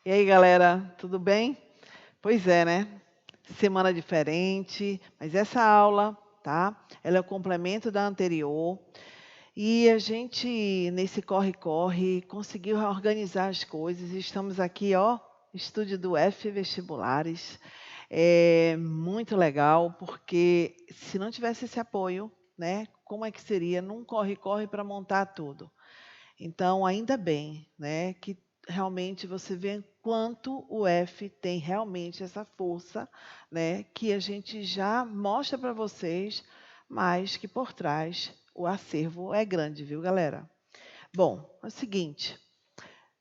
E aí, galera, tudo bem? Pois é, né? Semana diferente, mas essa aula, tá? Ela é o complemento da anterior. E a gente, nesse corre-corre, conseguiu organizar as coisas. Estamos aqui, ó, estúdio do F Vestibulares. É muito legal, porque se não tivesse esse apoio, né? Como é que seria num corre-corre para montar tudo? Então, ainda bem, né, que realmente você vê quanto o F tem realmente essa força, né, que a gente já mostra para vocês, mas que por trás o acervo é grande, viu, galera? Bom, é o seguinte,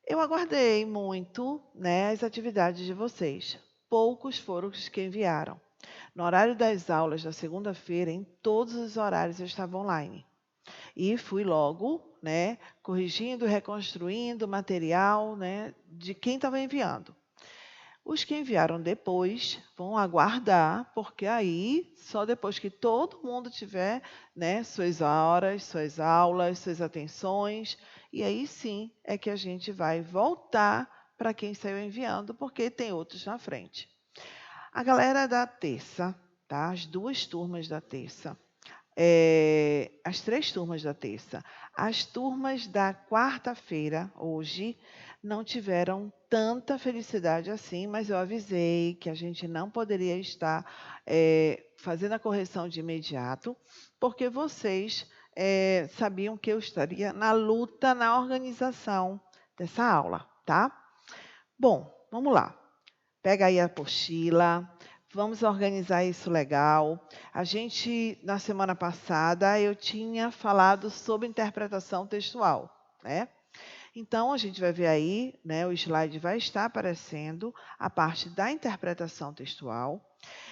eu aguardei muito, né, as atividades de vocês. Poucos foram os que enviaram. No horário das aulas da segunda-feira, em todos os horários eu estava online. E fui logo, né, corrigindo, reconstruindo o material, né, de quem estava enviando. Os que enviaram depois vão aguardar, porque aí, só depois que todo mundo tiver, né, suas horas, suas aulas, suas atenções, e aí sim é que a gente vai voltar para quem saiu enviando, porque tem outros na frente. A galera da terça, tá? As duas turmas da terça, as três turmas da terça. As turmas da quarta-feira, hoje, não tiveram tanta felicidade assim, mas eu avisei que a gente não poderia estar fazendo a correção de imediato, porque vocês sabiam que eu estaria na luta, na organização dessa aula, tá? Bom, vamos lá. Pega aí a apostila, vamos organizar isso legal. A gente, na semana passada, eu tinha falado sobre interpretação textual, né? Então, a gente vai ver aí, né, o slide vai estar aparecendo, a parte da interpretação textual.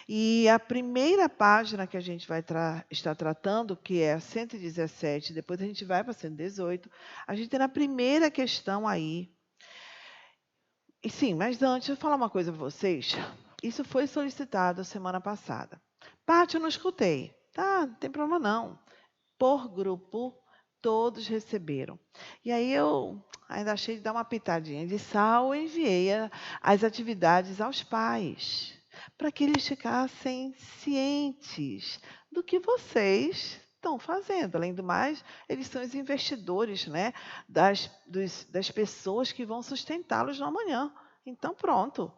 E a primeira página que a gente vai estar tratando, que é a 117, depois a gente vai para a 118, a gente tem na primeira questão aí. E sim, mas antes, eu vou falar uma coisa para vocês. Isso foi solicitado semana passada. Paty, eu não escutei. Tá, não tem problema não. Por grupo, todos receberam. E aí eu ainda achei de dar uma pitadinha de sal e enviei as atividades aos pais, para que eles ficassem cientes do que vocês estão fazendo. Além do mais, eles são os investidores, né, das pessoas que vão sustentá-los no amanhã. Então, pronto.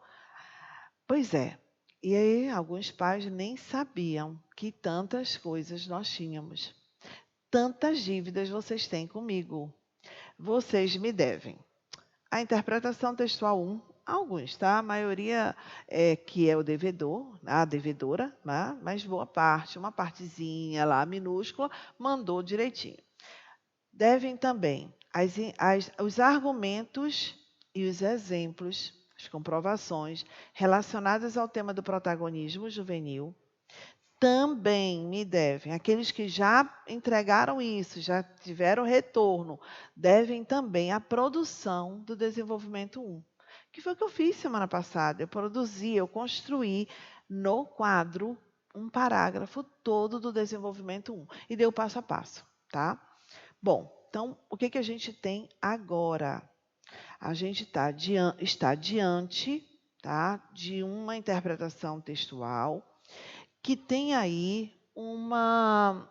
Pois é. E aí, alguns pais nem sabiam que tantas coisas nós tínhamos. Tantas dívidas vocês têm comigo. Vocês me devem. A interpretação textual 1, alguns, tá? A maioria que é o devedor, a devedora, né? Mas boa parte, uma partezinha lá minúscula, mandou direitinho. Devem também os argumentos e os exemplos, as comprovações relacionadas ao tema do protagonismo juvenil. Também me devem. Aqueles que já entregaram isso, já tiveram retorno, devem também a produção do desenvolvimento 1, que foi o que eu fiz semana passada. Eu produzi, eu construí no quadro um parágrafo todo do desenvolvimento 1 e dei o passo a passo, tá? Bom, então, o que a gente tem agora? A gente está diante, tá, de uma interpretação textual que tem aí uma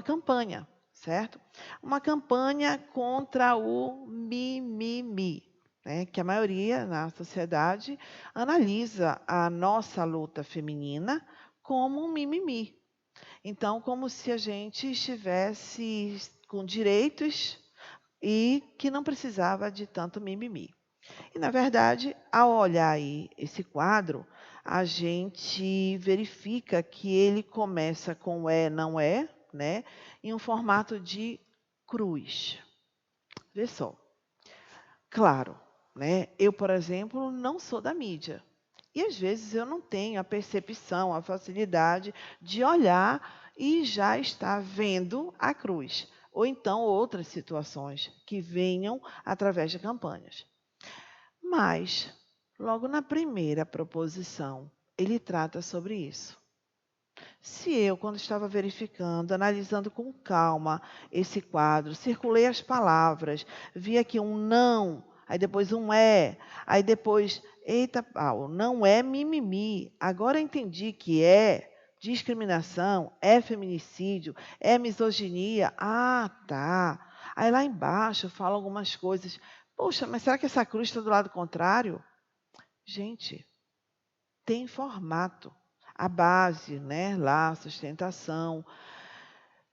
campanha, certo? Uma campanha contra o mimimi, né? Que a maioria na sociedade analisa a nossa luta feminina como um mimimi. Então, como se a gente estivesse com direitos e que não precisava de tanto mimimi. E, na verdade, ao olhar aí esse quadro, a gente verifica que ele começa com é, não é, né? Em um formato de cruz. Vê só. Claro, né? Eu, por exemplo, não sou da mídia. E às vezes eu não tenho a percepção, a facilidade de olhar e já estar vendo a cruz. Ou então outras situações que venham através de campanhas. Mas, logo na primeira proposição, ele trata sobre isso. Se eu, quando estava verificando, analisando com calma esse quadro, circulei as palavras, vi aqui um não, aí depois um é, aí depois, eita, Paulo, não é mimimi. Agora eu entendi que é discriminação, é feminicídio, é misoginia. Ah, tá. Aí lá embaixo fala algumas coisas. Poxa, mas será que essa cruz está do lado contrário? Gente, tem formato. A base, né? Lá, a sustentação.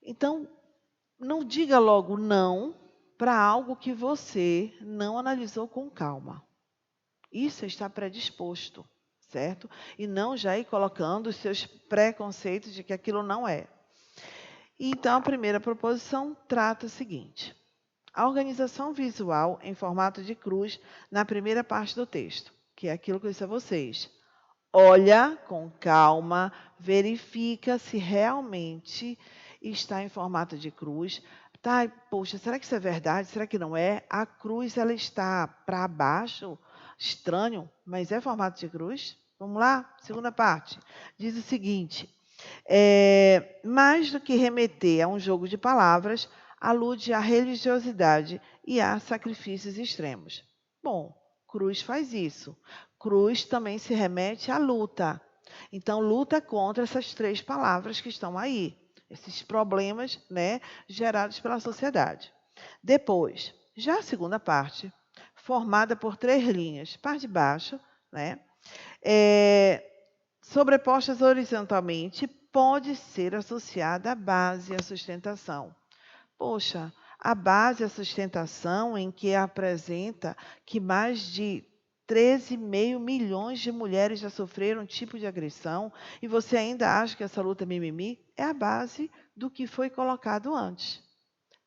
Então, não diga logo não para algo que você não analisou com calma. Isso está predisposto, certo? E não já ir colocando os seus preconceitos de que aquilo não é. Então, a primeira proposição trata o seguinte: a organização visual em formato de cruz na primeira parte do texto, que é aquilo que eu disse a vocês. Olha com calma, verifica se realmente está em formato de cruz. Tá, poxa, será que isso é verdade? Será que não é? A cruz ela está para baixo? Estranho, mas é formato de cruz? Vamos lá? Segunda parte. Diz o seguinte: mais do que remeter a um jogo de palavras, alude à religiosidade e a sacrifícios extremos. Bom, cruz faz isso. Cruz também se remete à luta. Então, luta contra essas 3 palavras que estão aí, esses problemas, né, gerados pela sociedade. Depois, já a segunda parte, formada por 3 linhas, par de baixo, né, sobrepostas horizontalmente, pode ser associada à base e à sustentação. Poxa, a base e a sustentação em que apresenta que mais de 13,5 milhões de mulheres já sofreram um tipo de agressão e você ainda acha que essa luta é mimimi? É a base do que foi colocado antes.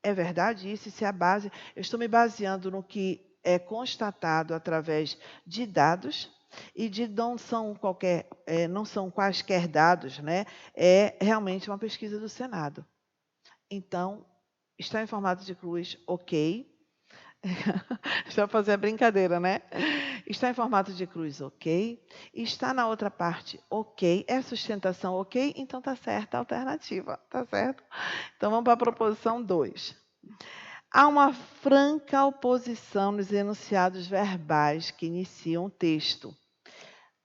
É verdade isso? Isso é a base. Eu estou me baseando no que é constatado através de dados e de não são quaisquer dados, né? É realmente uma pesquisa do Senado. Então, está em formato de cruz, ok. Deixa eu fazer a brincadeira, né? Está em formato de cruz, ok. Está na outra parte, ok. É sustentação, ok. Então está certa a alternativa, tá certo? Então vamos para a proposição 2. Há uma franca oposição nos enunciados verbais que iniciam o texto.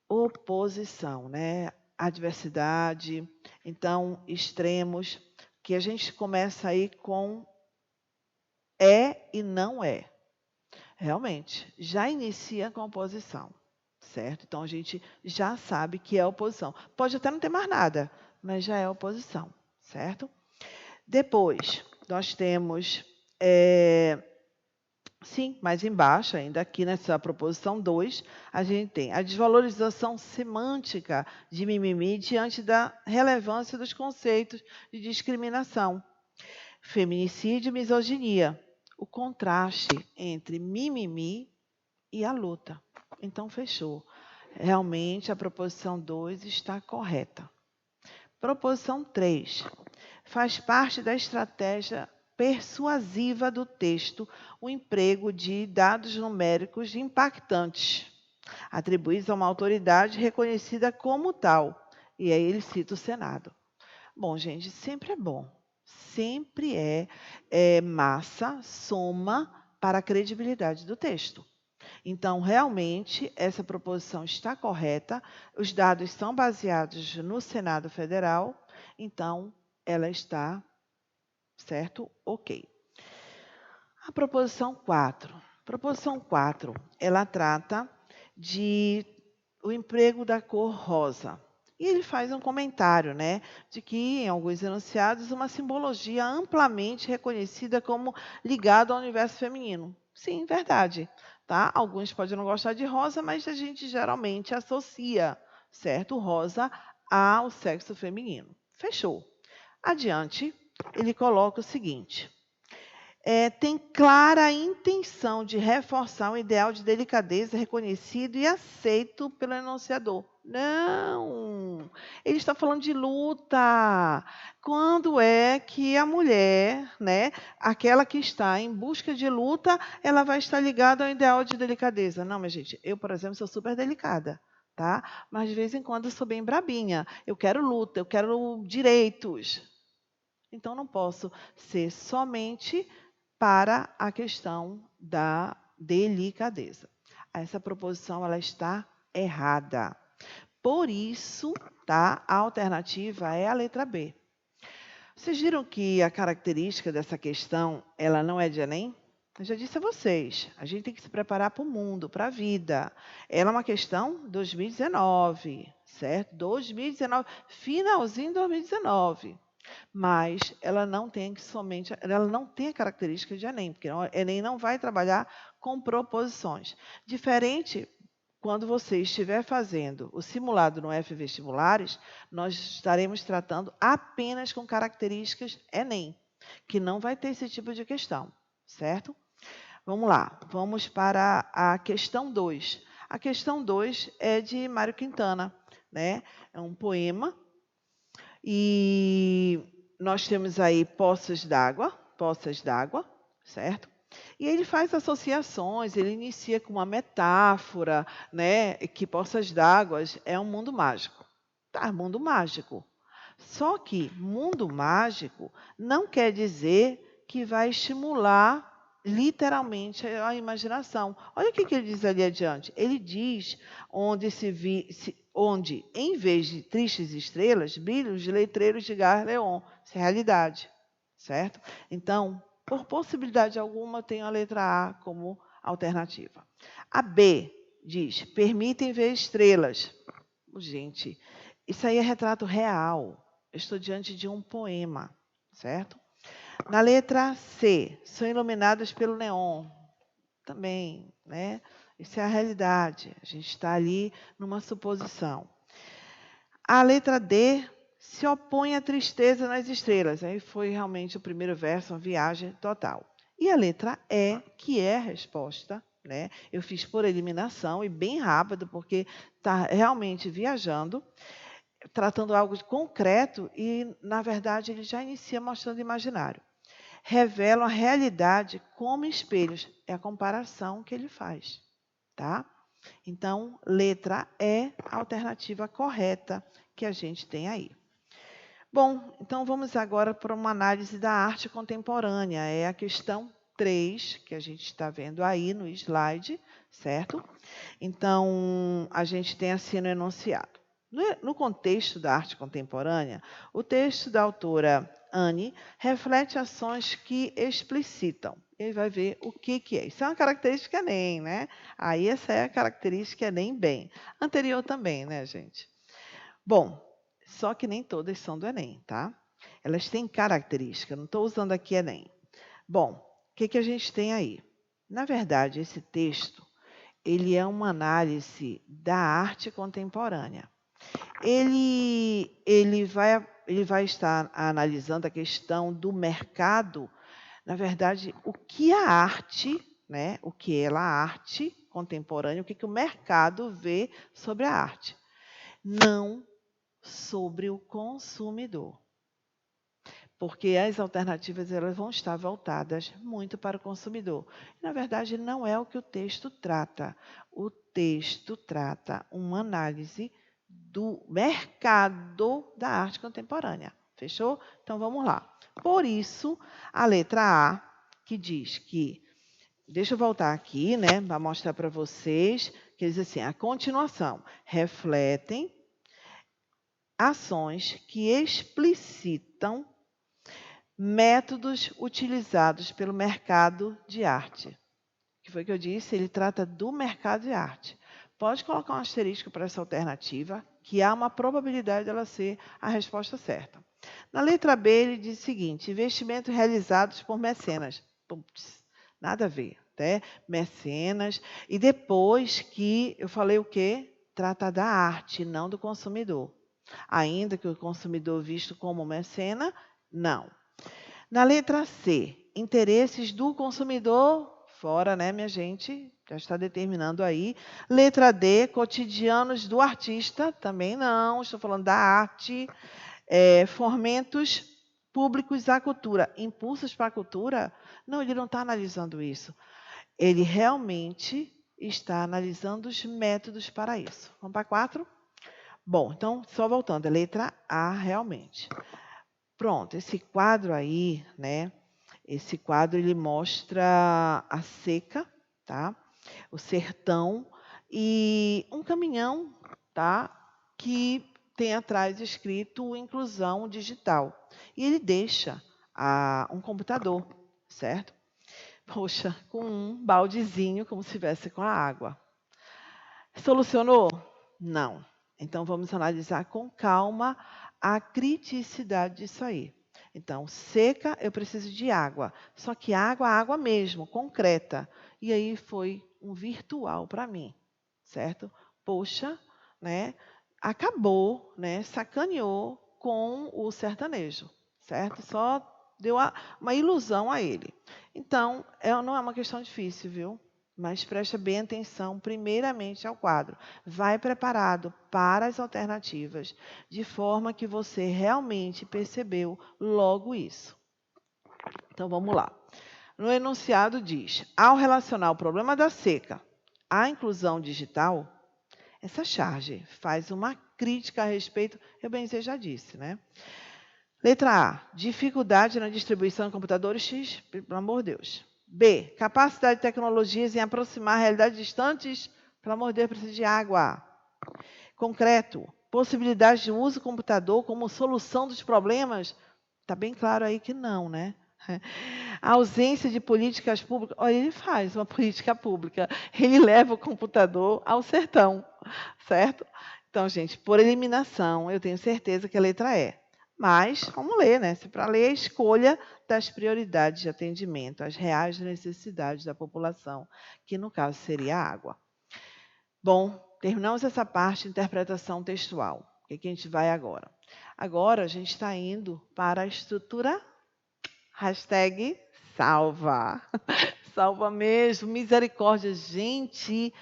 Oposição, né? Adversidade, então extremos, que a gente começa aí com é e não é. Realmente, já inicia com oposição, certo? Então, a gente já sabe que é oposição. Pode até não ter mais nada, mas já é oposição, certo? Depois, nós temos, sim, mais embaixo, ainda aqui nessa proposição 2, a gente tem a desvalorização semântica de mimimi diante da relevância dos conceitos de discriminação. Feminicídio e misoginia. O contraste entre mimimi e a luta. Então, fechou. Realmente, a proposição 2 está correta. Proposição 3. Faz parte da estratégia persuasiva do texto o emprego de dados numéricos impactantes, atribuídos a uma autoridade reconhecida como tal. E aí ele cita o Senado. Bom, gente, sempre é bom. Sempre é massa, soma para a credibilidade do texto. Então, realmente, essa proposição está correta, os dados são baseados no Senado Federal, então, ela está, certo? Ok. A proposição 4. Proposição 4, ela trata de o emprego da cor rosa. E ele faz um comentário, né, de que em alguns enunciados uma simbologia amplamente reconhecida como ligada ao universo feminino. Sim, verdade. Tá? Alguns podem não gostar de rosa, mas a gente geralmente associa, certo, rosa ao sexo feminino. Fechou. Adiante, ele coloca o seguinte: tem clara intenção de reforçar um ideal de delicadeza reconhecido e aceito pelo enunciador. Não! Ele está falando de luta. Quando é que a mulher, né, aquela que está em busca de luta, ela vai estar ligada ao ideal de delicadeza? Não, minha gente, eu, por exemplo, sou super delicada, tá? Mas de vez em quando eu sou bem brabinha. Eu quero luta, eu quero direitos. Então não posso ser somente para a questão delicadeza. Essa proposição ela está errada. Por isso, tá? A alternativa é a letra B. Vocês viram que a característica dessa questão, ela não é de Enem? Eu já disse a vocês, a gente tem que se preparar para o mundo, para a vida. Ela é uma questão 2019, certo? 2019, finalzinho de 2019. Mas ela não tem ela não tem a característica de Enem, porque o Enem não vai trabalhar com proposições. Diferente quando você estiver fazendo o simulado no F-Vestibulares, nós estaremos tratando apenas com características Enem, que não vai ter esse tipo de questão, certo? Vamos lá, vamos para a questão 2. A questão 2 é de Mário Quintana, né? É um poema e nós temos aí poças d'água, certo? E ele faz associações, ele inicia com uma metáfora, né, que poças d'água é um mundo mágico. Tá, mundo mágico. Só que mundo mágico não quer dizer que vai estimular literalmente a imaginação. Olha o que ele diz ali adiante. Ele diz onde, em vez de tristes estrelas, brilham os letreiros de Gar-Leon. Isso é realidade, certo? Então, por possibilidade alguma, tenho a letra A como alternativa. A B diz, permitem ver estrelas. Gente, isso aí é retrato real. Eu estou diante de um poema, certo? Na letra C, são iluminadas pelo neon. Também, né? Isso é a realidade. A gente está ali numa suposição. A letra D, se opõe à tristeza nas estrelas. Aí foi realmente o primeiro verso, uma viagem total. E a letra E, que é a resposta, né? Eu fiz por eliminação e bem rápido, porque está realmente viajando, tratando algo de concreto e, na verdade, ele já inicia mostrando imaginário. Revelam a realidade como espelhos. É a comparação que ele faz, tá? Então, letra E, a alternativa correta que a gente tem aí. Bom, então vamos agora para uma análise da arte contemporânea. É a questão 3, que a gente está vendo aí no slide, certo? Então, a gente tem assim no enunciado. No contexto da arte contemporânea, o texto da autora Anne reflete ações que explicitam. Ele vai ver o que é. Isso é uma característica Enem, né? Aí essa é a característica Enem bem. Anterior também, né, gente? Bom, só que nem todas são do Enem, tá? Elas têm característica, não estou usando aqui Enem. Bom, o que a gente tem aí? Na verdade, esse texto, ele é uma análise da arte contemporânea. Ele vai estar analisando a questão do mercado, na verdade, o que a arte, né, o que ela, a arte contemporânea, o que o mercado vê sobre a arte, não sobre o consumidor. Porque as alternativas elas vão estar voltadas muito para o consumidor. Na verdade, não é o que o texto trata. O texto trata uma análise do mercado da arte contemporânea. Fechou? Então, vamos lá. Por isso, a letra A, que diz que... Deixa eu voltar aqui, né, para mostrar para vocês, que diz assim, a continuação, refletem ações que explicitam métodos utilizados pelo mercado de arte. Que foi o que eu disse, ele trata do mercado de arte. Pode colocar um asterisco para essa alternativa, que há uma probabilidade dela ser a resposta certa. Na letra B, ele diz o seguinte, investimentos realizados por mecenas. Putz, nada a ver, né? Mecenas. E depois que eu falei o quê? Trata da arte, não do consumidor. Ainda que o consumidor visto como mecena, não. Na letra C, interesses do consumidor, fora, né, minha gente? Já está determinando aí. Letra D, cotidianos do artista, também não, estou falando da arte. Fomentos públicos à cultura, impulsos para a cultura? Não, ele não está analisando isso. Ele realmente está analisando os métodos para isso. Vamos para 4? Bom, então, só voltando, a letra A realmente. Pronto, esse quadro aí, né? Esse quadro ele mostra a seca, tá? O sertão, e um caminhão, tá? Que tem atrás escrito inclusão digital. E ele deixa um computador, certo? Poxa, com um baldezinho, como se estivesse com a água. Solucionou? Não. Então, vamos analisar com calma a criticidade disso aí. Então, seca, eu preciso de água. Só que água mesmo, concreta. E aí foi um virtual para mim, certo? Poxa, né? Acabou, né? Sacaneou com o sertanejo, certo? Só deu uma ilusão a ele. Então, não é uma questão difícil, viu? Mas preste bem atenção, primeiramente, ao quadro. Vai preparado para as alternativas, de forma que você realmente percebeu logo isso. Então, vamos lá. No enunciado diz, ao relacionar o problema da seca à inclusão digital, essa charge faz uma crítica a respeito, eu bem já disse, né? Letra A, dificuldade na distribuição de computadores X, pelo amor de Deus. B, capacidade de tecnologias em aproximar realidades distantes, pelo amor de Deus, precisa de água. Concreto, possibilidade de uso do computador como solução dos problemas, está bem claro aí que não, né? A ausência de políticas públicas, olha, ele faz uma política pública, ele leva o computador ao sertão, certo? Então, gente, por eliminação, eu tenho certeza que a letra E. Mas, vamos ler, né? Se para ler, a escolha das prioridades de atendimento às reais necessidades da população, que no caso seria a água. Bom, terminamos essa parte de interpretação textual. O que a gente vai agora? Agora, a gente está indo para a estrutura #salva. Salva mesmo, misericórdia. Gente,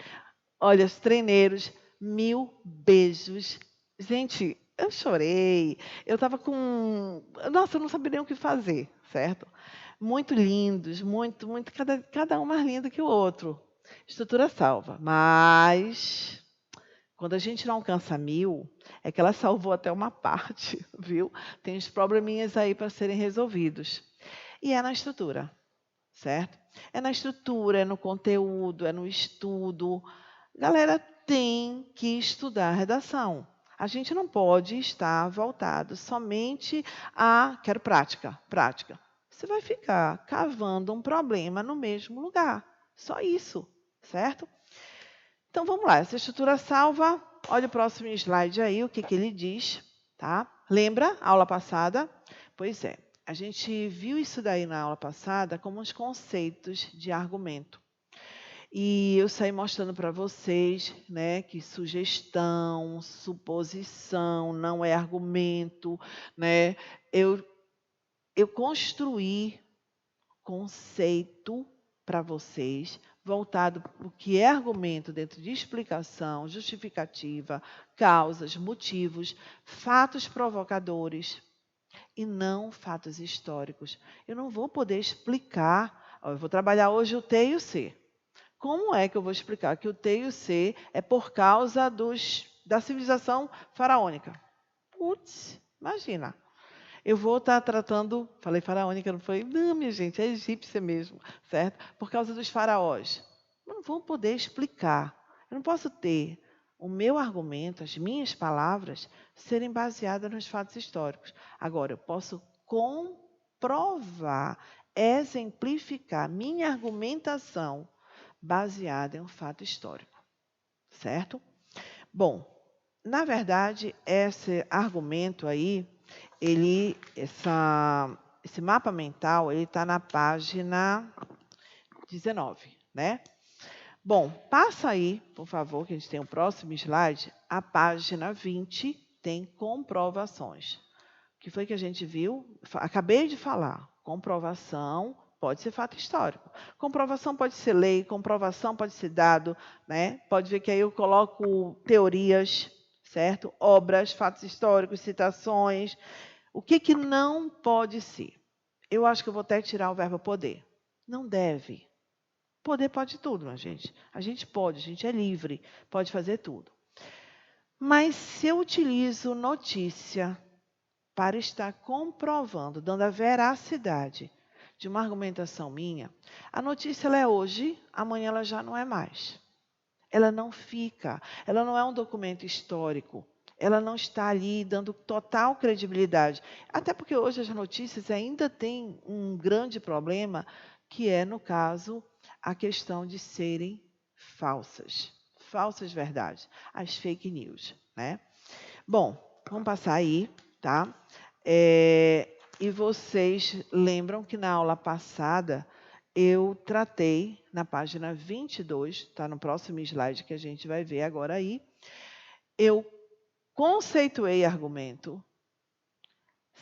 olha, os treineiros, 1000 beijos. Gente, eu chorei. Eu estava com... Nossa, eu não sabia nem o que fazer, certo? Muito lindos, muito, cada um mais lindo que o outro. Estrutura salva. Mas, quando a gente não alcança 1000, é que ela salvou até uma parte, viu? Tem uns probleminhas aí para serem resolvidos. E é na estrutura, certo? É na estrutura, é no conteúdo, é no estudo. Galera, tem que estudar redação. A gente não pode estar voltado somente a quero prática, prática. Você vai ficar cavando um problema no mesmo lugar. Só isso, certo? Então, vamos lá. Essa estrutura salva. Olha o próximo slide aí, o que ele diz. Tá? Lembra a aula passada? Pois é. A gente viu isso daí na aula passada como os conceitos de argumento. E eu saí mostrando para vocês, né, que sugestão, suposição não é argumento, né? Eu construí conceito para vocês voltado para o que é argumento dentro de explicação, justificativa, causas, motivos, fatos provocadores e não fatos históricos. Eu não vou poder explicar, eu vou trabalhar hoje o T e o C. Como é que eu vou explicar que o T e o C é por causa da civilização faraônica? Putz, imagina. Eu vou estar tratando, falei faraônica, não foi? Não, minha gente, é egípcia mesmo, certo? Por causa dos faraós. Não vou poder explicar. Eu não posso ter o meu argumento, as minhas palavras, serem baseadas nos fatos históricos. Agora, eu posso comprovar, exemplificar minha argumentação baseada em um fato histórico, certo? Bom, na verdade, esse argumento aí, esse mapa mental, ele está na página 19, né? Bom, passa aí, por favor, que a gente tem o próximo slide, a página 20 tem comprovações. O que foi que a gente viu? Acabei de falar, comprovação pode ser fato histórico. Comprovação pode ser lei, comprovação pode ser dado, né? Pode ver que aí eu coloco teorias, certo? Obras, fatos históricos, citações. O que não pode ser? Eu acho que eu vou até tirar o verbo poder. Não deve. Poder pode tudo, minha gente. A gente pode, a gente é livre, pode fazer tudo. Mas se eu utilizo notícia para estar comprovando, dando a veracidade de uma argumentação minha, a notícia ela é hoje, amanhã ela já não é mais. Ela não fica, ela não é um documento histórico, ela não está ali dando total credibilidade. Até porque hoje as notícias ainda têm um grande problema, que é, no caso, a questão de serem falsas. Falsas verdades, as fake news, né? Bom, vamos passar aí, tá? E vocês lembram que na aula passada eu tratei na página 22, tá no próximo slide que a gente vai ver agora aí, eu conceituei argumento,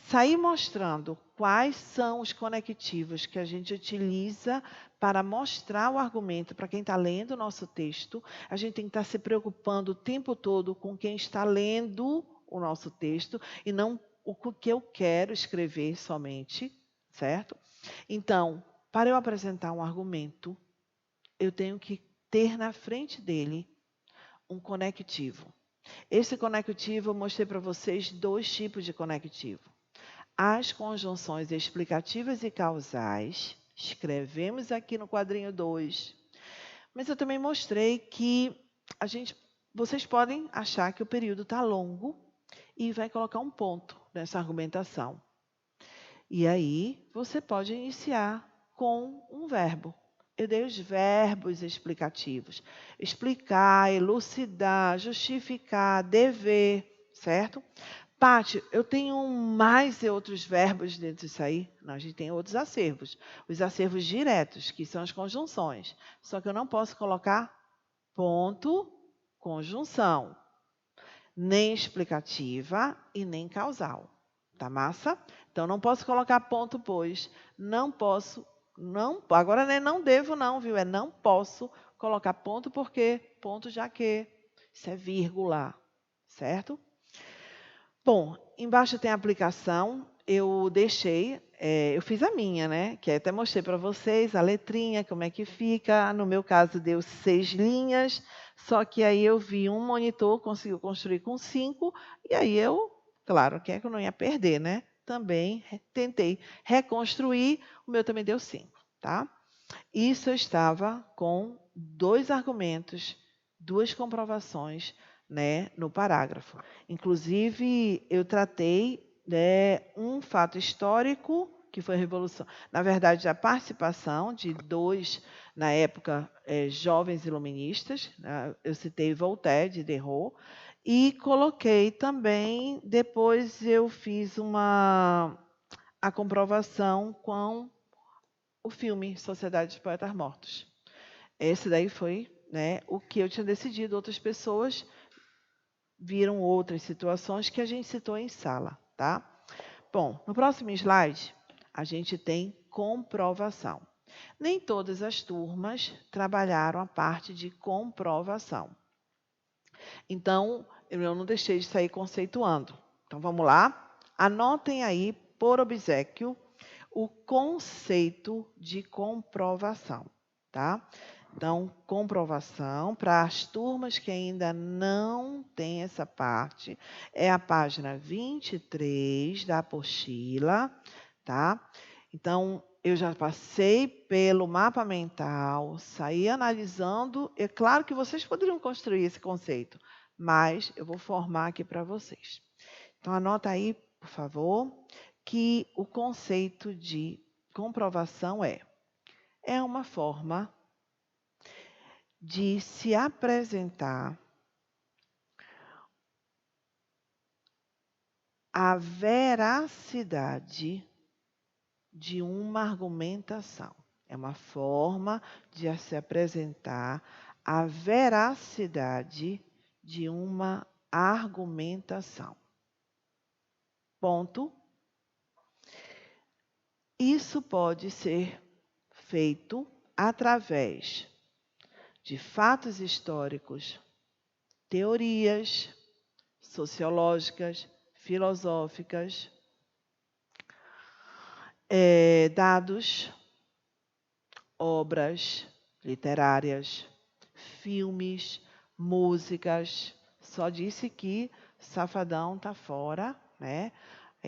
saí mostrando quais são os conectivos que a gente utiliza para mostrar o argumento para quem está lendo o nosso texto. A gente tem que estar se preocupando o tempo todo com quem está lendo o nosso texto e não o que eu quero escrever somente, certo? Então, para eu apresentar um argumento, eu tenho que ter na frente dele um conectivo. Esse conectivo, eu mostrei para vocês 2 tipos de conectivo. As conjunções explicativas e causais, escrevemos aqui no quadrinho 2. Mas eu também mostrei que vocês podem achar que o período está longo e vai colocar um ponto nessa argumentação. E aí, você pode iniciar com um verbo. Eu dei os verbos explicativos. Explicar, elucidar, justificar, dever, certo? Paty, eu tenho mais e outros verbos dentro disso aí? Não, a gente tem outros acervos. Os acervos diretos, que são as conjunções. Só que eu não posso colocar ponto, conjunção. Nem explicativa e nem causal. Tá massa? Então, não posso colocar ponto, pois. Não posso, não, agora não devo não, viu? É não posso colocar ponto porque, ponto já que. Isso é vírgula, certo? Bom, embaixo tem a aplicação, eu deixei, eu fiz a minha, né? Que até mostrei para vocês a letrinha, como é que fica. No meu caso, deu 6 linhas, só que aí eu vi um monitor, conseguiu construir com 5, e aí eu, claro, que é que eu não ia perder, né? Também tentei reconstruir, o meu também deu 5, tá? Isso eu estava com 2 argumentos, 2 comprovações, né, no parágrafo. Inclusive, eu tratei, né, um fato histórico, que foi a Revolução. Na verdade, a participação de 2, na época, jovens iluministas, né, eu citei Voltaire, de Diderot, e coloquei também, depois eu fiz a comprovação com o filme Sociedade dos Poetas Mortos. Esse daí foi, né, o que eu tinha decidido. Outras pessoas viram outras situações que a gente citou em sala, tá? Bom, no próximo slide, a gente tem comprovação. Nem todas as turmas trabalharam a parte de comprovação. Então, eu não deixei de sair conceituando. Então, vamos lá? Anotem aí, por obséquio, o conceito de comprovação, tá? Então, comprovação, para as turmas que ainda não têm essa parte, é a página 23 da apostila, tá? Então, eu já passei pelo mapa mental, saí analisando. É claro que vocês poderiam construir esse conceito, mas eu vou formar aqui para vocês. Então, anota aí, por favor, que o conceito de comprovação é uma forma de se apresentar a veracidade de uma argumentação. É uma forma de se apresentar a veracidade de uma argumentação. Ponto. Isso pode ser feito através de fatos históricos, teorias sociológicas, filosóficas, dados, obras literárias, filmes, músicas. Só disse que Safadão está fora, né?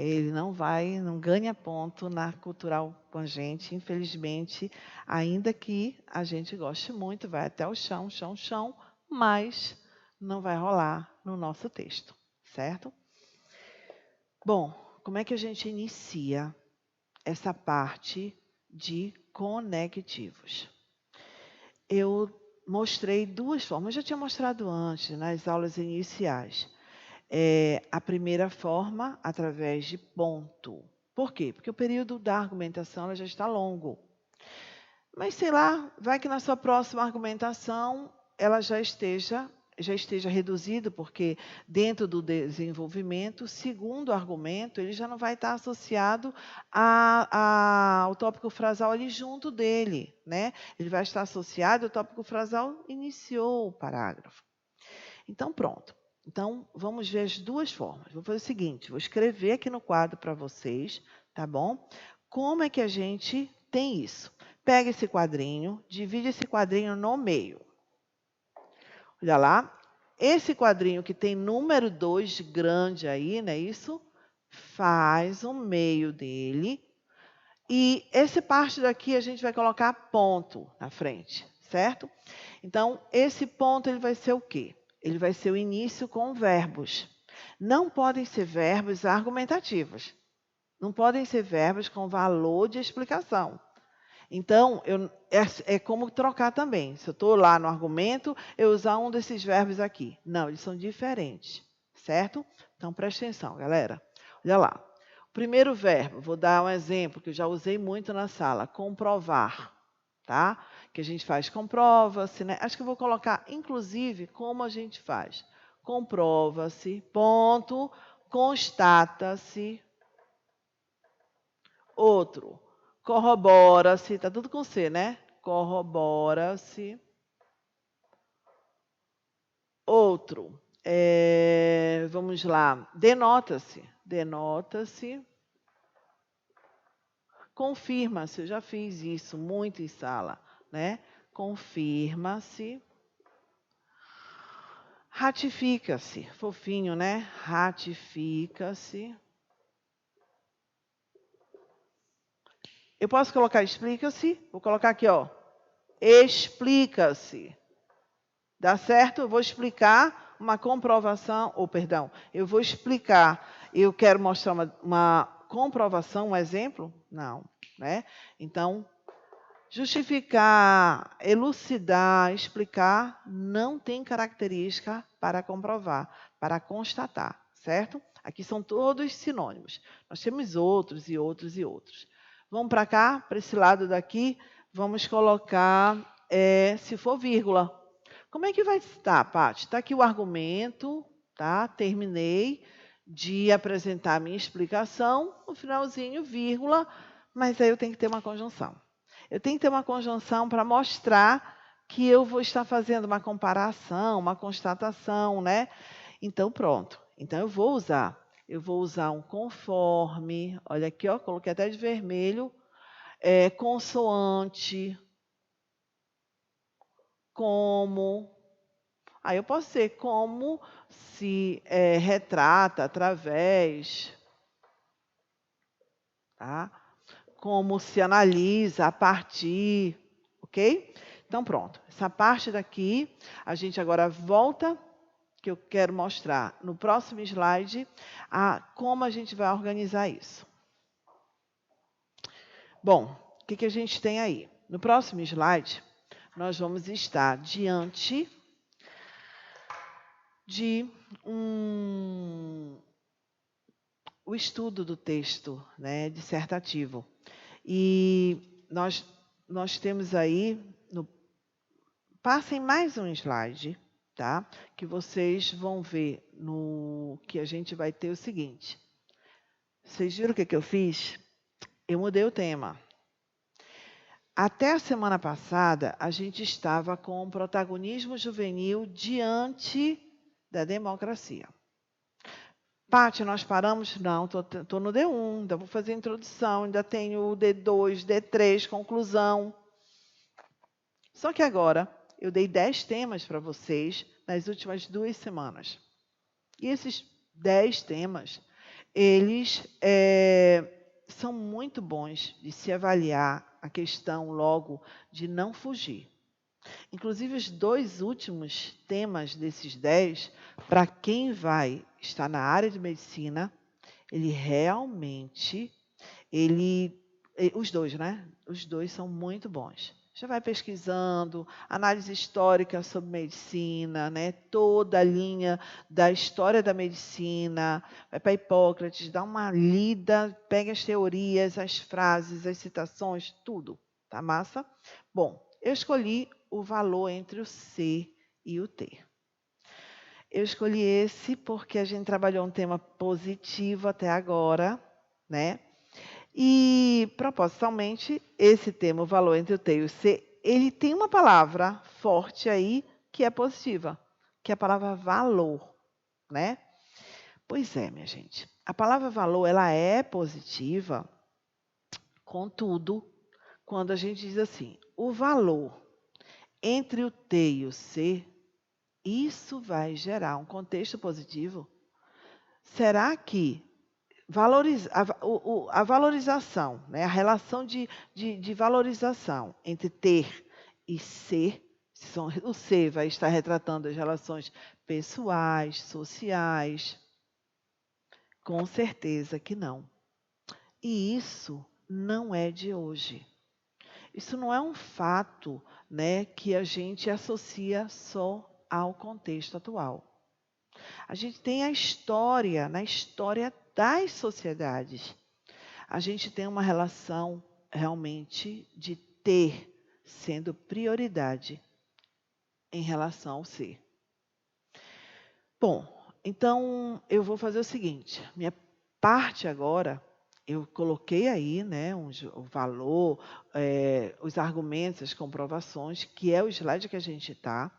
Ele não ganha ponto na cultural com a gente, infelizmente, ainda que a gente goste muito, vai até o chão, chão, chão, mas não vai rolar no nosso texto, certo? Bom, como é que a gente inicia essa parte de conectivos? Eu mostrei duas formas, eu já tinha mostrado antes, nas aulas iniciais. A primeira forma, através de ponto. Por quê? Porque o período da argumentação ela já está longo. Mas, sei lá, vai que na sua próxima argumentação ela já esteja reduzido, porque dentro do desenvolvimento, o segundo argumento, ele já não vai estar associado ao tópico frasal ali junto dele, né? Ele vai estar associado ao tópico frasal iniciou o parágrafo. Então, pronto. Então, vamos ver as duas formas. Vou fazer o seguinte, vou escrever aqui no quadro para vocês, tá bom? Como é que a gente tem isso? Pega esse quadrinho, divide esse quadrinho no meio. Olha lá. Esse quadrinho que tem número 2 grande aí, não é isso? Faz o meio dele. E essa parte daqui a gente vai colocar ponto na frente, certo? Então, esse ponto ele vai ser o quê? Ele vai ser o início com verbos. Não podem ser verbos argumentativos. Não podem ser verbos com valor de explicação. Então, é como trocar também. Se eu estou lá no argumento, eu usar um desses verbos aqui. Não, eles são diferentes, certo? Então, preste atenção, galera. Olha lá. O primeiro verbo, vou dar um exemplo que eu já usei muito na sala, comprovar, tá? Que a gente faz comprova-se, né? Acho que eu vou colocar, inclusive, como a gente faz. Comprova-se, ponto, constata-se. Outro, corrobora-se, está tudo com C, né? Corrobora-se. Outro, vamos lá, denota-se, denota-se. Confirma-se, eu já fiz isso muito em sala, né? Confirma-se. Ratifica-se, fofinho, né? Ratifica-se. Eu posso colocar explica-se? Vou colocar aqui, ó. Explica-se. Dá certo? Eu vou explicar uma comprovação, ou perdão, eu vou explicar, eu quero mostrar uma comprovação, um exemplo? Não, né? Então, justificar, elucidar, explicar, não tem característica para comprovar, para constatar, certo? Aqui são todos sinônimos. Nós temos outros e outros e outros. Vamos para cá, para esse lado daqui, vamos colocar, se for vírgula. Como é que vai estar, Paty? Está aqui o argumento, tá? Terminei de apresentar a minha explicação, no finalzinho, vírgula, mas aí eu tenho que ter uma conjunção. Eu tenho que ter uma conjunção para mostrar que eu vou estar fazendo uma comparação, uma constatação, né? Então, pronto. Então, eu vou usar um conforme, olha aqui, ó, coloquei até de vermelho, consoante, como. Aí eu posso ser como se retrata através, tá? Como se analisa a partir, ok? Então, pronto. Essa parte daqui, a gente agora volta, que eu quero mostrar no próximo slide, como a gente vai organizar isso. Bom, o que a gente tem aí? No próximo slide, nós vamos estar diante de o estudo do texto, né, dissertativo. E nós temos aí, passem mais um slide, tá? Que vocês vão ver no que a gente vai ter o seguinte. Vocês viram o que eu fiz? Eu mudei o tema. Até a semana passada, a gente estava com o protagonismo juvenil diante da democracia. Paty, nós paramos? Não, estou no D1, ainda vou fazer a introdução, ainda tenho o D2, D3, conclusão. Só que agora, eu dei 10 temas para vocês nas últimas 2 semanas. E esses 10 temas, eles são muito bons de se avaliar a questão logo de não fugir. Inclusive, os 2 últimos temas desses 10, para quem vai estar na área de medicina, ele realmente, os 2, né? Os 2 são muito bons. Já vai pesquisando, análise histórica sobre medicina, né? Toda a linha da história da medicina, vai para Hipócrates, dá uma lida, pega as teorias, as frases, as citações, tudo. Tá massa? Bom, eu escolhi o valor entre o C e o T. Eu escolhi esse porque a gente trabalhou um tema positivo até agora, né? E, propositalmente, esse tema, o valor entre o T e o C, ele tem uma palavra forte aí que é positiva, que é a palavra valor, né? Pois é, minha gente. A palavra valor, ela é positiva, contudo, quando a gente diz assim, o valor entre o T e o C, isso vai gerar um contexto positivo? Será que a valorização, né, a relação de valorização entre ter e ser, o ser vai estar retratando as relações pessoais, sociais? Com certeza que não. E isso não é de hoje. Isso não é um fato, né, que a gente associa só ao contexto atual. A gente tem a história, na história das sociedades, a gente tem uma relação realmente de ter sendo prioridade em relação ao ser. Bom, então eu vou fazer o seguinte, minha parte agora, eu coloquei aí, né, o valor, os argumentos, as comprovações, que é o slide que a gente está,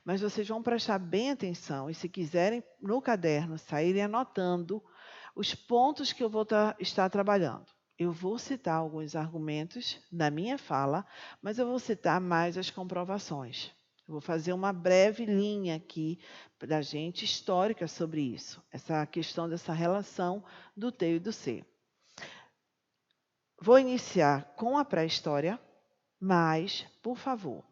mas vocês vão prestar bem atenção e, se quiserem, no caderno, saírem anotando os pontos que eu vou estar trabalhando. Eu vou citar alguns argumentos na minha fala, mas eu vou citar mais as comprovações. Eu vou fazer uma breve linha aqui para a gente histórica sobre isso, essa questão dessa relação do T e do C. Vou iniciar com a pré-história, mas, por favor,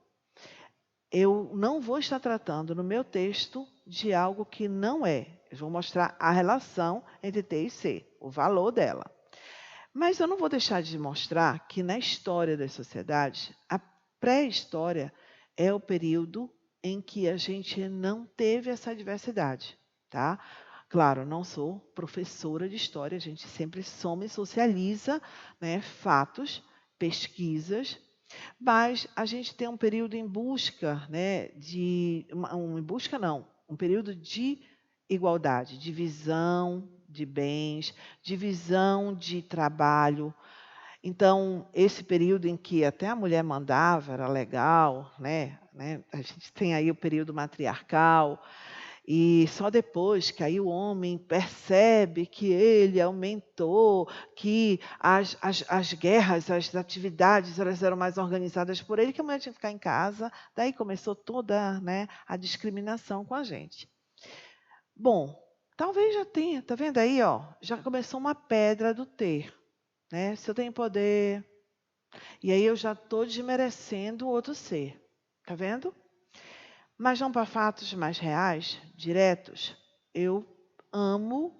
eu não vou estar tratando no meu texto de algo que não é. Eu vou mostrar a relação entre T e C, o valor dela. Mas eu não vou deixar de mostrar que na história das sociedades, a pré-história é o período em que a gente não teve essa diversidade, tá? Claro, não sou professora de história, a gente sempre soma e socializa, né, fatos, pesquisas, mas a gente tem um período em busca, né, um período de igualdade, divisão de bens, divisão de trabalho. Então, esse período em que até a mulher mandava era legal, né? A gente tem aí o período matriarcal, e só depois que aí o homem percebe que ele aumentou, que as guerras, as atividades, elas eram mais organizadas por ele, que a mulher tinha que ficar em casa. Daí começou toda, né, a discriminação com a gente. Bom, talvez já tenha, tá vendo aí, ó? Já começou uma pedra do ter, né? Se eu tenho poder, e aí eu já estou desmerecendo o outro ser, tá vendo? Mas não para fatos mais reais, diretos. Eu amo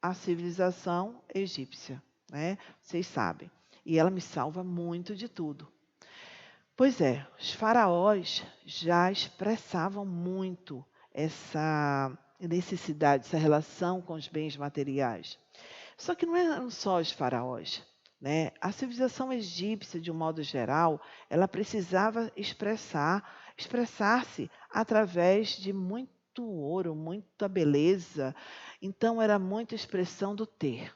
a civilização egípcia, né? Vocês sabem. E ela me salva muito de tudo. Pois é, os faraós já expressavam muito essa necessidade, essa relação com os bens materiais. Só que não eram só os faraós, né? A civilização egípcia, de um modo geral, ela precisava expressar-se através de muito ouro, muita beleza. Então, era muita expressão do ter.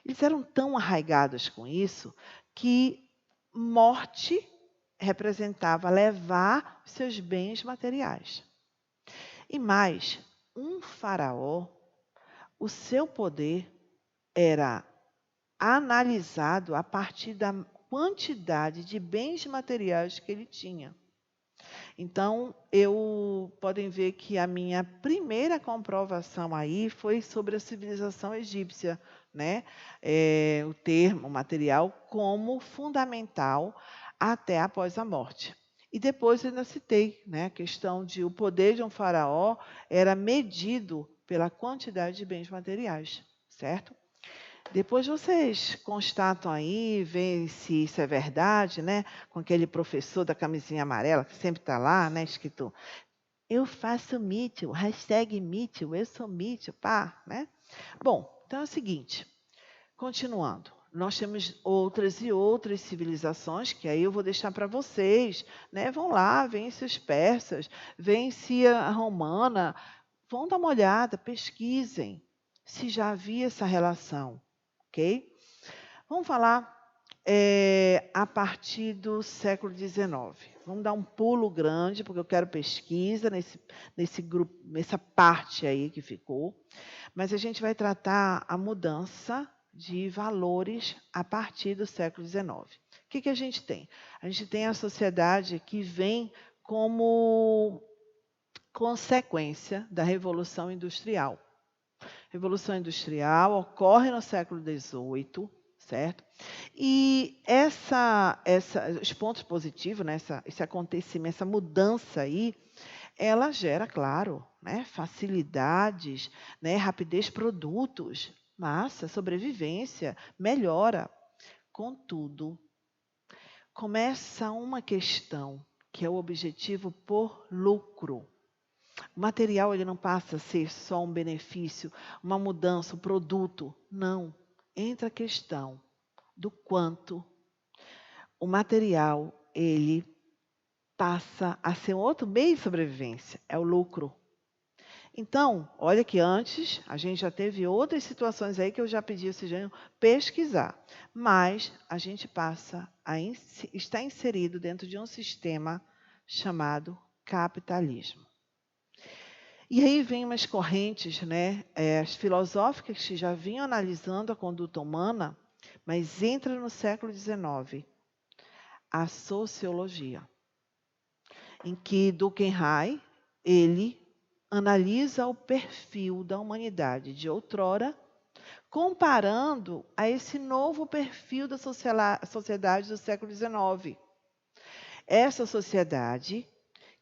Eles eram tão arraigados com isso que morte representava levar seus bens materiais. E mais, um faraó, o seu poder era analisado a partir da quantidade de bens materiais que ele tinha. Então, podem ver que a minha primeira comprovação aí foi sobre a civilização egípcia, né? O material, como fundamental até após a morte. E depois ainda citei, né, a questão de o poder de um faraó era medido pela quantidade de bens materiais, certo? Depois vocês constatam aí, veem se isso é verdade, né? Com aquele professor da camisinha amarela, que sempre está lá, né? Escrito, eu faço mítil, hashtag mítil, eu sou mítil, pá, né? Bom, então é o seguinte, continuando. Nós temos outras e outras civilizações, que aí eu vou deixar para vocês, né? Vão lá, veem se os persas, veem se a romana, vão dar uma olhada, pesquisem se já havia essa relação, ok? Vamos falar a partir do século XIX. Vamos dar um pulo grande, porque eu quero pesquisa nesse grupo, nessa parte aí que ficou. Mas a gente vai tratar a mudança de valores a partir do século XIX. O que a gente tem? A gente tem a sociedade que vem como consequência da Revolução Industrial. Revolução Industrial ocorre no século XVIII, certo? E os pontos positivos, né, esse acontecimento, essa mudança aí, ela gera, claro, né, facilidades, né, rapidez produtos, massa, sobrevivência, melhora. Contudo, começa uma questão, que é o objetivo por lucro. O material ele não passa a ser só um benefício, uma mudança, um produto. Não. Entra a questão do quanto o material ele passa a ser um outro meio de sobrevivência, é o lucro. Então, olha que antes a gente já teve outras situações aí que eu já pedi ao Cisgênio pesquisar, mas a gente passa a estar inserido dentro de um sistema chamado capitalismo. E aí vem umas correntes, né, as filosóficas que já vinham analisando a conduta humana, mas entra no século XIX, a sociologia, em que Durkheim, ele analisa o perfil da humanidade de outrora, comparando a esse novo perfil da sociedade do século XIX. Essa sociedade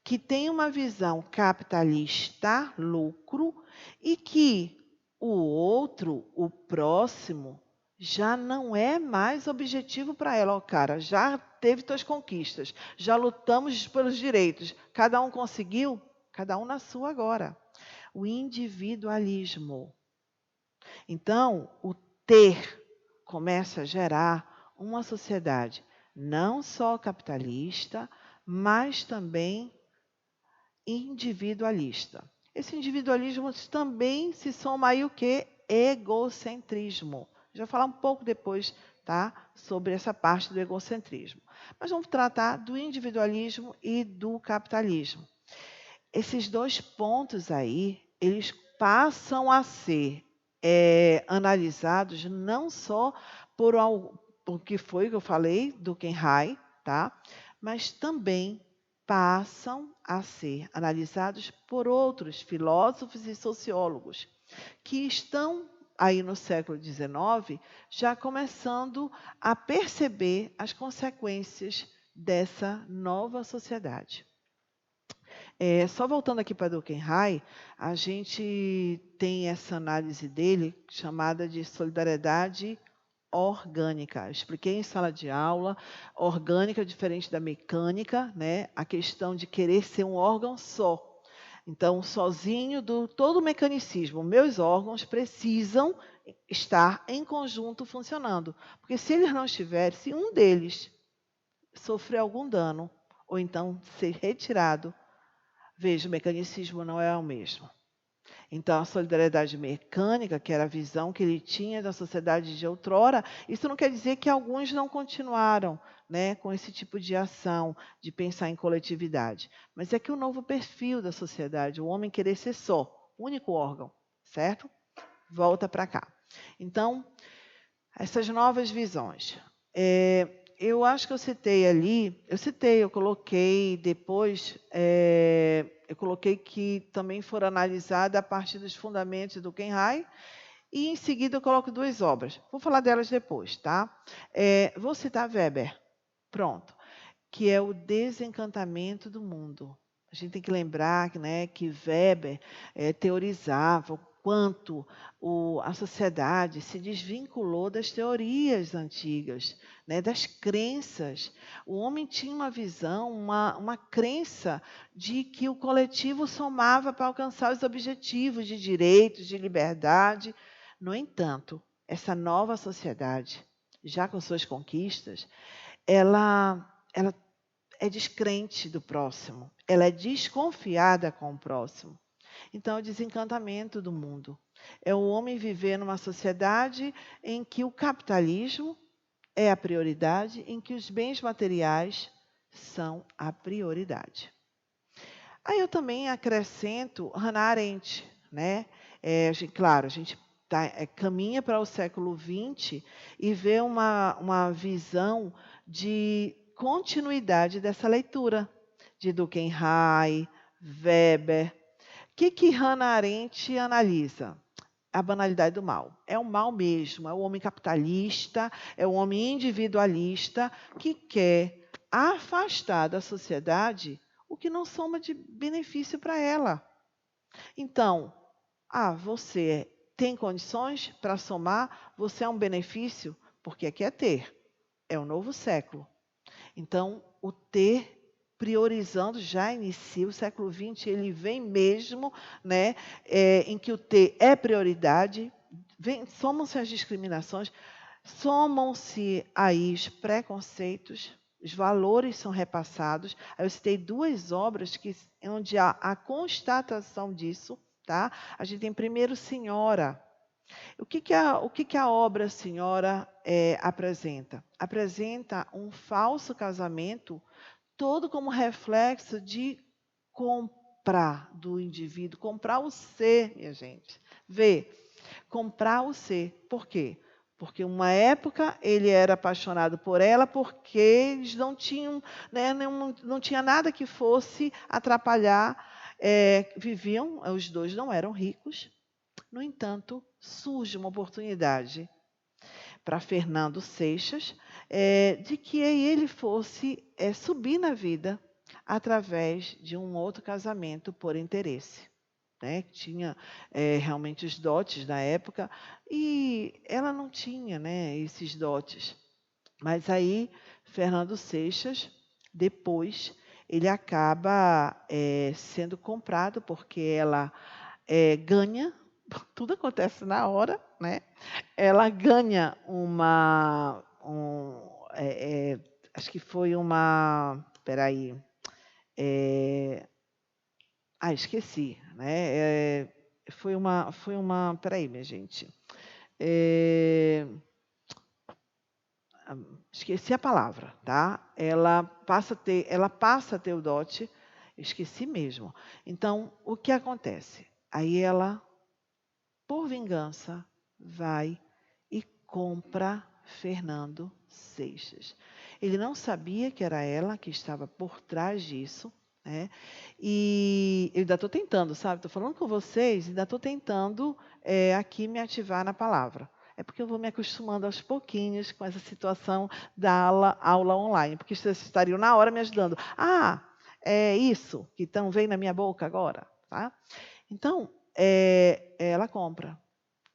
que tem uma visão capitalista, lucro, e que o outro, o próximo, já não é mais objetivo para ela. Ó, cara, já teve suas conquistas, já lutamos pelos direitos, cada um conseguiu, cada um na sua agora. O individualismo. Então, o ter começa a gerar uma sociedade não só capitalista, mas também individualista. Esse individualismo também se soma aí o que? Egocentrismo. Já vou falar um pouco depois, tá, sobre essa parte do egocentrismo. Mas vamos tratar do individualismo e do capitalismo. Esses dois pontos aí, eles passam a ser analisados não só por o que foi que eu falei, do Durkheim, tá? Mas também passam a ser analisados por outros filósofos e sociólogos que estão aí no século XIX já começando a perceber as consequências dessa nova sociedade. Só voltando aqui para Durkheim, a gente tem essa análise dele chamada de solidariedade orgânica. Eu expliquei em sala de aula, orgânica diferente da mecânica, né? A questão de querer ser um órgão só. Então, sozinho todo o mecanicismo, meus órgãos precisam estar em conjunto funcionando. Porque se eles não estiverem, se um deles sofrer algum dano, ou então ser retirado, veja, o mecanicismo não é o mesmo. Então, a solidariedade mecânica, que era a visão que ele tinha da sociedade de outrora, isso não quer dizer que alguns não continuaram, né, com esse tipo de ação, de pensar em coletividade. Mas é que o novo perfil da sociedade, o homem querer ser só, único órgão, certo? Volta para cá. Então, essas novas visões. eu acho que eu citei ali, eu coloquei depois, eu coloquei que também foram analisadas a partir dos fundamentos do Kenhai, e em seguida eu coloco duas obras. Vou falar delas depois, tá? Vou citar Weber, pronto, que é o desencantamento do mundo. A gente tem que lembrar, né, que Weber teorizava o quanto a sociedade se desvinculou das teorias antigas, né, das crenças. O homem tinha uma visão, uma crença de que o coletivo somava para alcançar os objetivos de direitos, de liberdade. No entanto, essa nova sociedade, já com suas conquistas, ela é descrente do próximo, ela é desconfiada com o próximo. Então, é o desencantamento do mundo. É o homem viver numa sociedade em que o capitalismo é a prioridade, em que os bens materiais são a prioridade. Aí eu também acrescento Hannah Arendt, né? Claro, a gente caminha para o século XX e vê uma visão de continuidade dessa leitura, de Durkheim, Weber. O que Hannah Arendt analisa? A banalidade do mal. É o mal mesmo, é o homem capitalista, é o homem individualista que quer afastar da sociedade o que não soma de benefício para ela. Então, você tem condições para somar, você é um benefício, porque aqui é ter, é o novo século. Então, o ter priorizando já inicia o século XX, ele vem mesmo, né, em que o ter é prioridade, somam-se as discriminações, somam-se aí os preconceitos, os valores são repassados. Aí eu citei duas obras onde há a constatação disso. Tá? A gente tem primeiro Senhora. O que a obra Senhora apresenta? Apresenta um falso casamento todo como reflexo de comprar do indivíduo, comprar o ser, minha gente. Vê, comprar o ser. Por quê? Porque uma época ele era apaixonado por ela porque eles não tinham, né, não tinha nada que fosse atrapalhar. Viviam, os dois não eram ricos. No entanto, surge uma oportunidade para Fernando Seixas de que ele fosse subir na vida através de um outro casamento por interesse. Né, que tinha realmente os dotes da época, e ela não tinha, né, esses dotes. Mas aí, Fernando Seixas, depois, ele acaba sendo comprado, porque ela ganha, tudo acontece na hora, né? Ela ganha acho que foi uma, peraí, esqueci, né? Peraí, minha gente. Esqueci a palavra, tá? Ela passa a ter o dote, esqueci mesmo. Então, o que acontece? Aí ela, por vingança, vai e compra Fernando Seixas. Ele não sabia que era ela que estava por trás disso, né? E eu ainda estou tentando, sabe? Estou falando com vocês, ainda estou tentando aqui me ativar na palavra. É porque eu vou me acostumando aos pouquinhos com essa situação da aula online, porque vocês estariam na hora me ajudando. É isso que vem na minha boca agora, tá? Então, ela compra.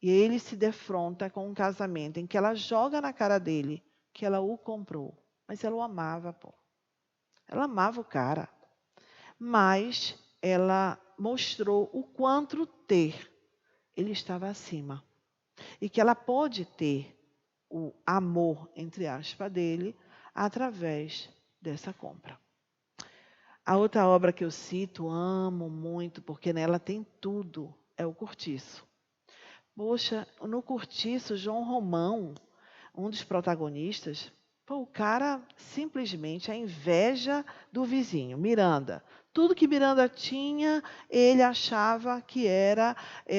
E ele se defronta com um casamento em que ela joga na cara dele que ela o comprou. Mas ela o amava, pô. Ela amava o cara. Mas ela mostrou o quanto ter ele estava acima. E que ela pôde ter o amor, entre aspas, dele através dessa compra. A outra obra que eu cito, amo muito, porque nela tem tudo, é o Cortiço. Poxa, no Cortiço, João Romão, um dos protagonistas, o cara simplesmente a inveja do vizinho, Miranda. Tudo que Miranda tinha, ele achava que era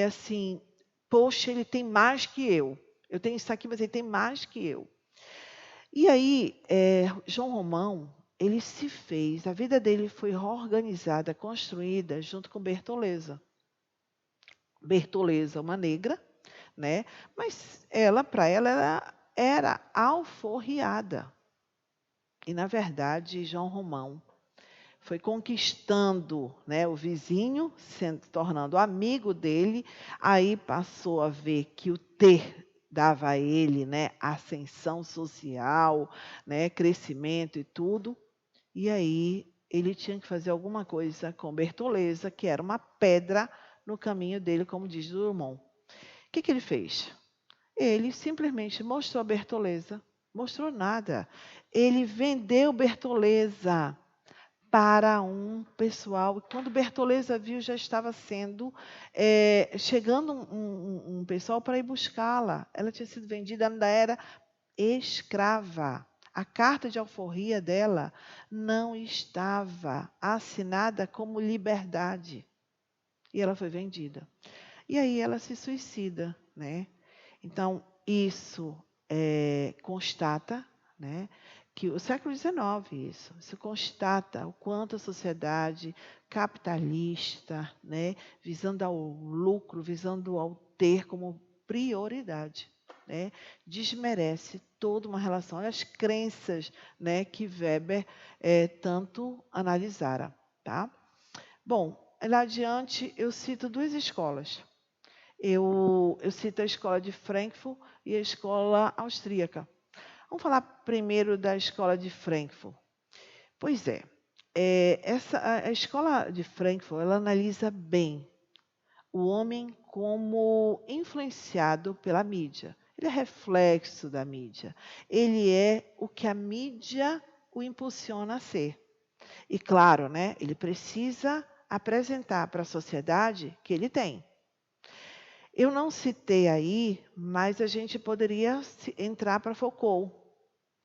assim, poxa, ele tem mais que eu. Eu tenho isso aqui, mas ele tem mais que eu. E aí, João Romão, ele se fez, a vida dele foi organizada, construída junto com Bertoleza. Bertoleza, uma negra, né? Mas para ela, era alforriada. E, na verdade, João Romão foi conquistando, né, o vizinho, se tornando amigo dele, aí passou a ver que o ter dava a ele, né, ascensão social, né, crescimento e tudo, e aí ele tinha que fazer alguma coisa com Bertoleza, que era uma pedra no caminho dele, como diz Drummond. O que ele fez? Ele simplesmente mostrou a Bertoleza, mostrou nada. Ele vendeu Bertoleza para um pessoal. Quando Bertoleza viu, já estava chegando um pessoal para ir buscá-la. Ela tinha sido vendida, ainda era escrava. A carta de alforria dela não estava assinada como liberdade. E ela foi vendida. E aí ela se suicida, né? Então, isso constata, né, que o século XIX, isso constata o quanto a sociedade capitalista, né, visando ao lucro, visando ao ter como prioridade, né, desmerece toda uma relação, as crenças, né, que Weber tanto analisara. Tá? Bom, lá adiante eu cito duas escolas. Eu cito a escola de Frankfurt e a escola austríaca. Vamos falar primeiro da escola de Frankfurt. Pois a escola de Frankfurt, ela analisa bem o homem como influenciado pela mídia. Ele é reflexo da mídia. Ele é o que a mídia o impulsiona a ser. E claro, né, ele precisa apresentar para a sociedade que ele tem. Eu não citei aí, mas a gente poderia entrar para Foucault.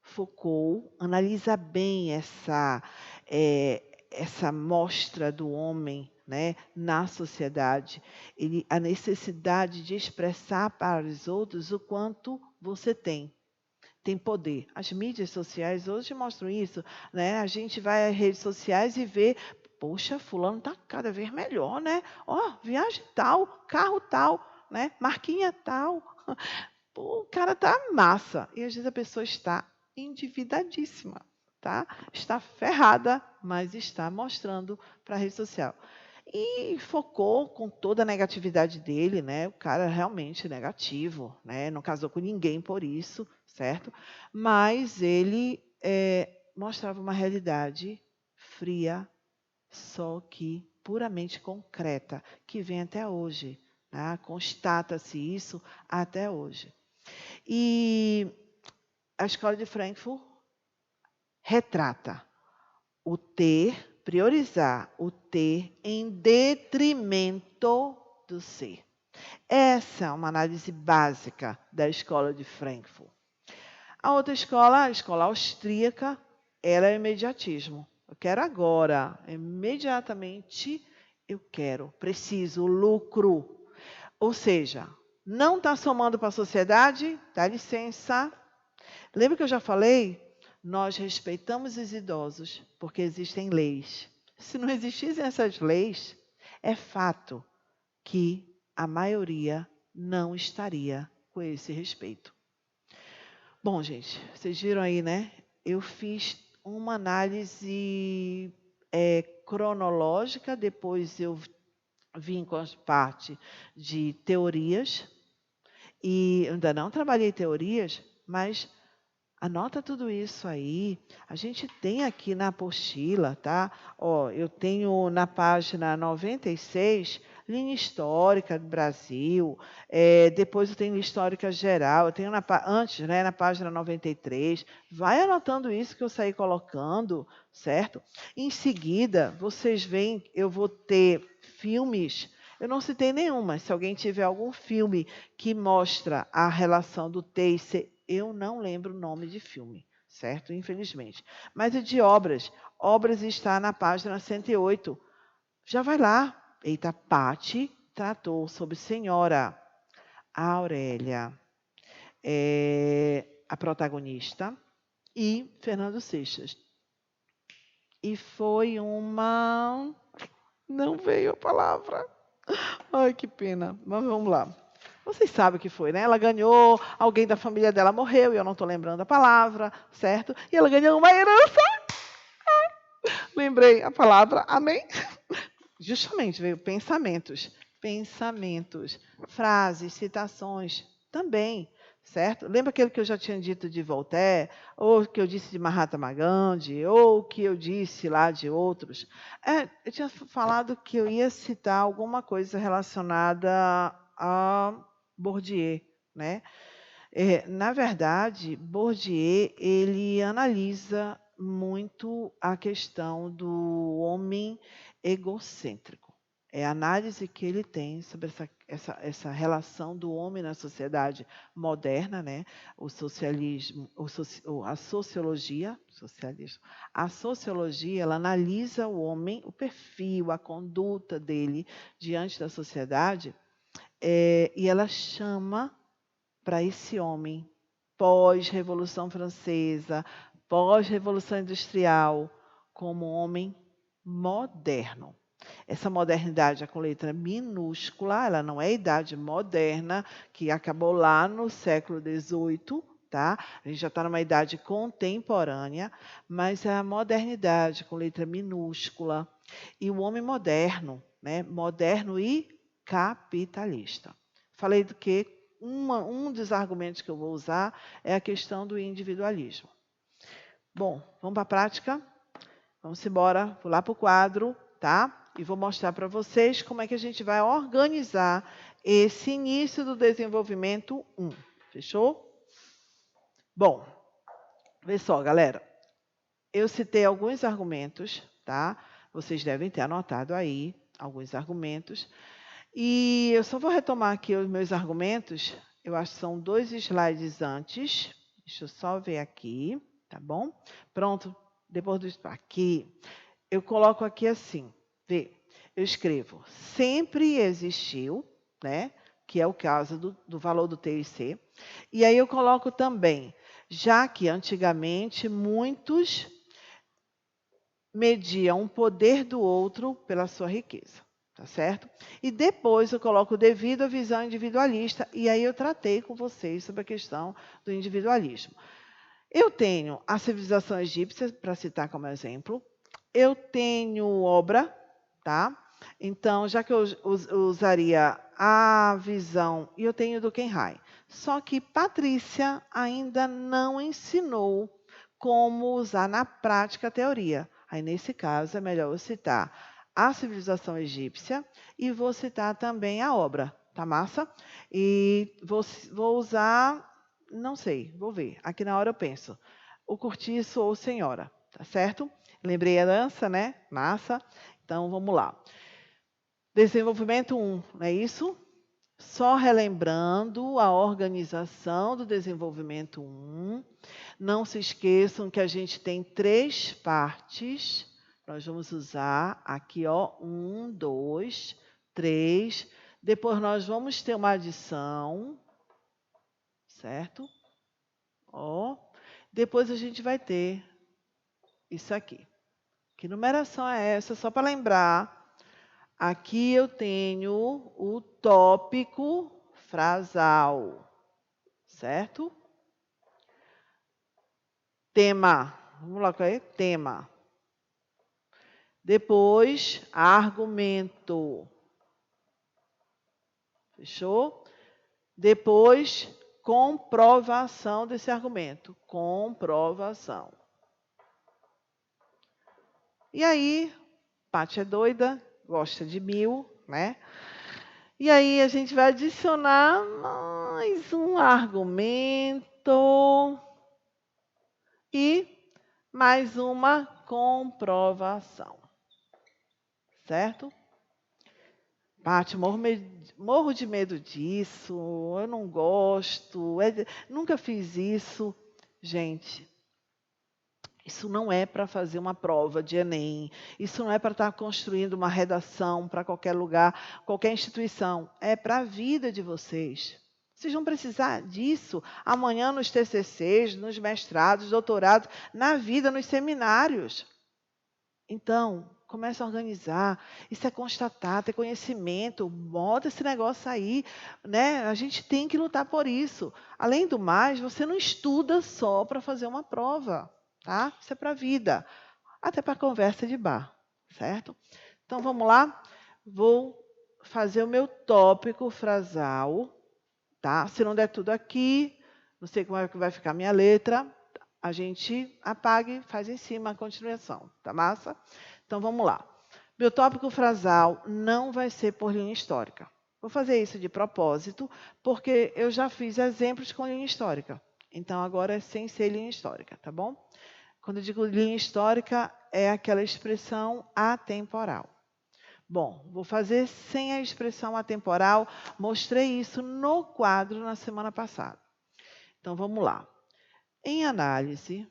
Foucault analisa bem essa mostra do homem, né, na sociedade. A necessidade de expressar para os outros o quanto você tem. Tem poder. As mídias sociais hoje mostram isso, né? A gente vai às redes sociais e vê, poxa, fulano está cada vez melhor, né? Ó, viagem tal, carro tal, né? Marquinha tal. Pô, o cara tá massa. E às vezes a pessoa está endividadíssima, tá? Está ferrada, mas está mostrando para a rede social. E focou com toda a negatividade dele, né? O cara é realmente negativo, né? Não casou com ninguém por isso, certo? Mas ele mostrava uma realidade fria, só que puramente concreta, que vem até hoje. Tá? Constata-se isso até hoje. E a escola de Frankfurt retrata o ter, priorizar o ter em detrimento do ser. Essa é uma análise básica da escola de Frankfurt. A outra escola, a escola austríaca, ela é o imediatismo. Eu quero agora, imediatamente eu quero, preciso, lucro. Ou seja, não está somando para a sociedade, dá licença. Lembra que eu já falei? Nós respeitamos os idosos porque existem leis. Se não existissem essas leis, é fato que a maioria não estaria com esse respeito. Bom, gente, vocês viram aí, né? Eu fiz uma análise cronológica, depois eu vim com as partes de teorias, e ainda não trabalhei teorias, mas anota tudo isso aí. A gente tem aqui na apostila, tá? Ó, eu tenho na página 96, linha histórica do Brasil. Depois eu tenho histórica geral. Eu tenho antes, né, na página 93. Vai anotando isso que eu saí colocando, certo? Em seguida, vocês veem, eu vou ter filmes. Eu não citei nenhum, mas se alguém tiver algum filme que mostra a relação do T e C, eu não lembro o nome de filme, certo? Infelizmente. Mas o de obras. Obras está na página 108. Já vai lá. Eita, Patti tratou sobre Senhora Aurélia, a protagonista. e Fernando Seixas. E foi uma... Não veio a palavra. Ai, que pena. Mas vamos lá. Vocês sabem o que foi, né? Ela ganhou, alguém da família dela morreu, e eu não estou lembrando a palavra, certo? E ela ganhou uma herança. Lembrei a palavra, amém? Justamente, veio pensamentos. Pensamentos, frases, citações, também, certo? Lembra aquele que eu já tinha dito de Voltaire, ou que eu disse de Mahatma Gandhi, ou que eu disse lá de outros? Eu tinha falado que eu ia citar alguma coisa relacionada a Bourdieu, né? Na verdade, Bourdieu, ele analisa muito a questão do homem egocêntrico. É a análise que ele tem sobre essa relação do homem na sociedade moderna, né? O socialismo, a sociologia, ela analisa o homem, o perfil, a conduta dele diante da sociedade, e ela chama para esse homem pós-Revolução Francesa, pós-Revolução Industrial, como homem moderno. Essa modernidade é com letra minúscula, ela não é a idade moderna, que acabou lá no século XVIII, tá? A gente já está numa idade contemporânea, mas é a modernidade com letra minúscula. E o homem moderno, né? Moderno e capitalista. Falei do que um dos argumentos que eu vou usar é a questão do individualismo. Bom, vamos para a prática? Vamos embora, vou lá para o quadro, tá? E vou mostrar para vocês como é que a gente vai organizar esse início do desenvolvimento 1. Fechou? Bom, vê só, galera. Eu citei alguns argumentos, tá? Vocês devem ter anotado aí alguns argumentos. E eu só vou retomar aqui os meus argumentos. Eu acho que são 2 slides antes. Deixa eu só ver aqui, tá bom? Pronto. Depois do aqui, eu coloco aqui assim. Vê, eu escrevo sempre existiu, né? Que é o caso do valor do TIC. E aí eu coloco também, já que antigamente muitos mediam o poder do outro pela sua riqueza. Tá certo? E depois eu coloco devido à visão individualista, e aí eu tratei com vocês sobre a questão do individualismo. Eu tenho a civilização egípcia, para citar como exemplo. Eu tenho obra, tá? Então, já que eu usaria a visão, e eu tenho do Kenhai. Só que Patrícia ainda não ensinou como usar na prática a teoria. Aí, nesse caso, é melhor eu citar a civilização egípcia e vou citar também a obra, tá massa? E vou usar, não sei, vou ver. Aqui na hora eu penso, o cortiço ou senhora, tá certo? Lembrei a dança, né? Massa. Então, vamos lá. Desenvolvimento 1, não é isso? Só relembrando a organização do desenvolvimento 1. Não se esqueçam que a gente tem 3 partes. Nós vamos usar aqui, ó, 1, 2, 3. Depois nós vamos ter uma adição, certo? Ó. Depois a gente vai ter isso aqui. Que numeração é essa? Só para lembrar. Aqui eu tenho o tópico frasal, certo? Tema. Vamos lá, qual é? Tema. Depois, argumento. Fechou? Depois, comprovação desse argumento. Comprovação. E aí, Paty é doida, gosta de 1000, né? E aí a gente vai adicionar mais um argumento e mais uma comprovação. Certo? Paty, morro de medo disso, eu não gosto, nunca fiz isso. Gente, isso não é para fazer uma prova de Enem, isso não é para estar construindo uma redação para qualquer lugar, qualquer instituição, é para a vida de vocês, Vocês vão precisar disso amanhã nos TCCs, nos mestrados, doutorados, na vida, nos seminários. Então, comece a organizar. Isso é constatar, ter conhecimento. Bota esse negócio aí, né? A gente tem que lutar por isso. Além do mais, você não estuda só para fazer uma prova, tá? Isso é para a vida, até para conversa de bar, certo? Então, vamos lá? Vou fazer o meu tópico frasal, tá? Se não der tudo aqui, não sei como é que vai ficar a minha letra, a gente apaga e faz em cima a continuação, tá massa? Então, vamos lá. Meu tópico frasal não vai ser por linha histórica. Vou fazer isso de propósito, porque eu já fiz exemplos com linha histórica. Então, agora é sem ser linha histórica, tá bom? Quando eu digo linha histórica, é aquela expressão atemporal. Bom, vou fazer sem a expressão atemporal. Mostrei isso no quadro na semana passada. Então, vamos lá. Em análise,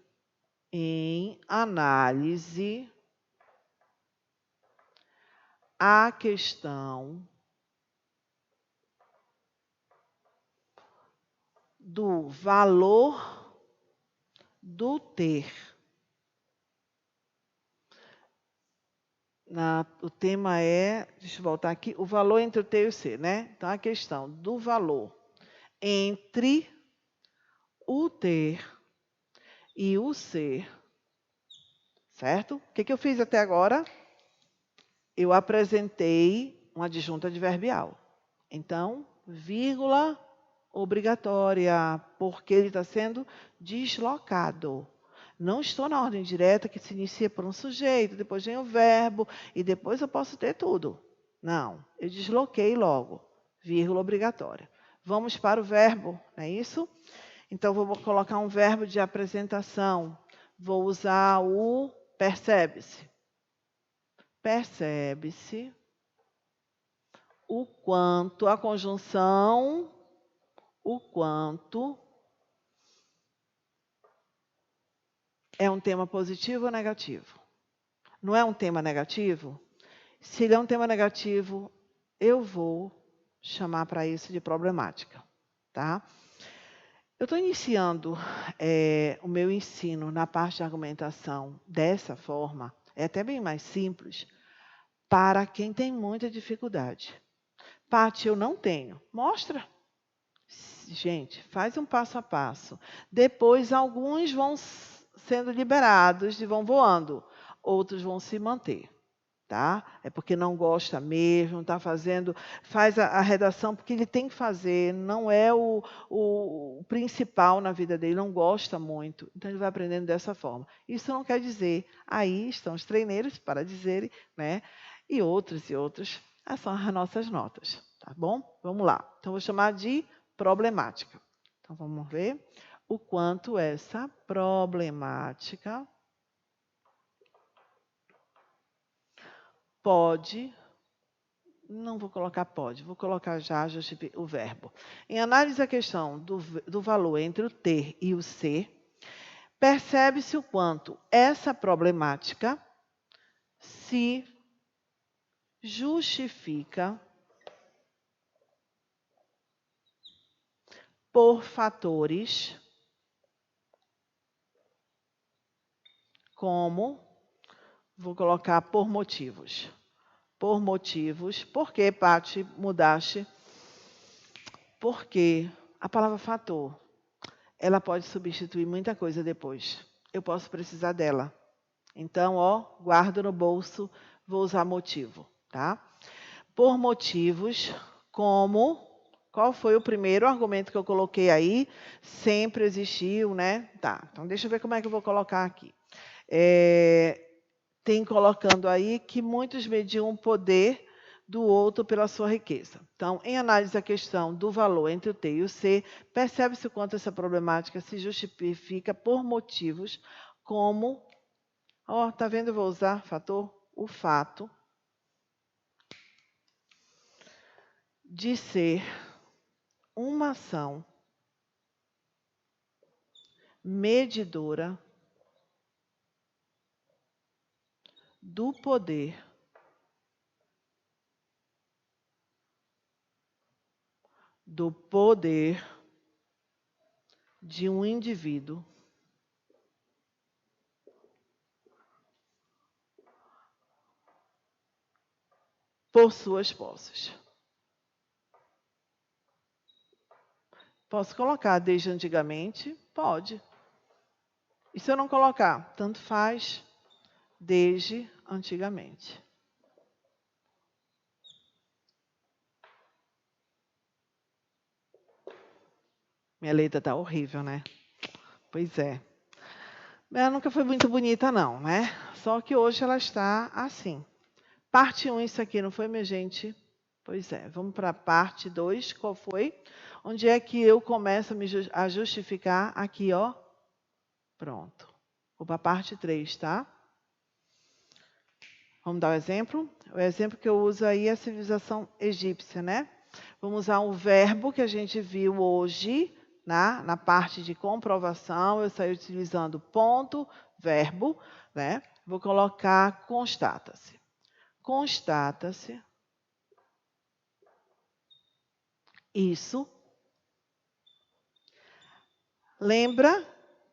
a questão do valor do ter. O tema é, deixa eu voltar aqui, o valor entre o ter e o ser, né? Então, a questão do valor entre o ter e o ser, certo? O que eu fiz até agora? Eu apresentei uma adjunta adverbial. Então, vírgula obrigatória, porque ele está sendo deslocado. Não estou na ordem direta que se inicia por um sujeito, depois vem o verbo e depois eu posso ter tudo. Não, eu desloquei logo, vírgula obrigatória. Vamos para o verbo, não é isso? Então, vou colocar um verbo de apresentação. Vou usar o percebe-se. Percebe-se o quanto a conjunção, o quanto é um tema positivo ou negativo. Não é um tema negativo? Se ele é um tema negativo, eu vou chamar para isso de problemática, tá? Eu estou iniciando o meu ensino na parte de argumentação dessa forma, é até bem mais simples, para quem tem muita dificuldade. Paty, eu não tenho. Mostra. Gente, faz um passo a passo. Depois, alguns vão sendo liberados e vão voando. Outros vão se manter, tá? É porque não gosta mesmo, está fazendo... Faz a redação porque ele tem que fazer, não é o principal na vida dele, não gosta muito. Então, ele vai aprendendo dessa forma. Isso não quer dizer... Aí estão os treineiros para dizerem, né? E outros, essas são as nossas notas, tá bom? Vamos lá. Então, vou chamar de problemática. Então, vamos ver o quanto essa problemática pode, não vou colocar pode, vou colocar já o verbo. Em análise à questão do valor entre o ter e o ser, percebe-se o quanto essa problemática se justifica por fatores como, vou colocar por motivos. Por motivos. Por que, Paty, mudaste? Porque a palavra fator, ela pode substituir muita coisa depois. Eu posso precisar dela. Então, guardo no bolso, vou usar motivo, tá? Por motivos como... Qual foi o primeiro argumento que eu coloquei aí? Sempre existiu, né? Tá, então deixa eu ver como é que eu vou colocar aqui. Tem colocando aí que muitos mediam o poder do outro pela sua riqueza. Então, em análise da questão do valor entre o T e o C, percebe-se o quanto essa problemática se justifica por motivos como... tá vendo? Eu vou usar fator, o fato de ser uma ação medidora do poder do poder de um indivíduo por suas posses. Posso colocar desde antigamente? Pode. E se eu não colocar? Tanto faz, desde antigamente. Minha letra está horrível, né? Pois é. Ela nunca foi muito bonita, não, né? Só que hoje ela está assim. Parte 1, isso aqui, não foi, minha gente? Pois é. Vamos para a parte 2. Qual foi? Onde é que eu começo a justificar? Aqui, ó. Pronto. Vou para a parte 3, tá? Vamos dar um exemplo? O exemplo que eu uso aí é a civilização egípcia, né? Vamos usar um verbo que a gente viu hoje, na parte de comprovação. Eu saí utilizando ponto, verbo, né? Vou colocar constata-se. Constata-se. Isso. Lembra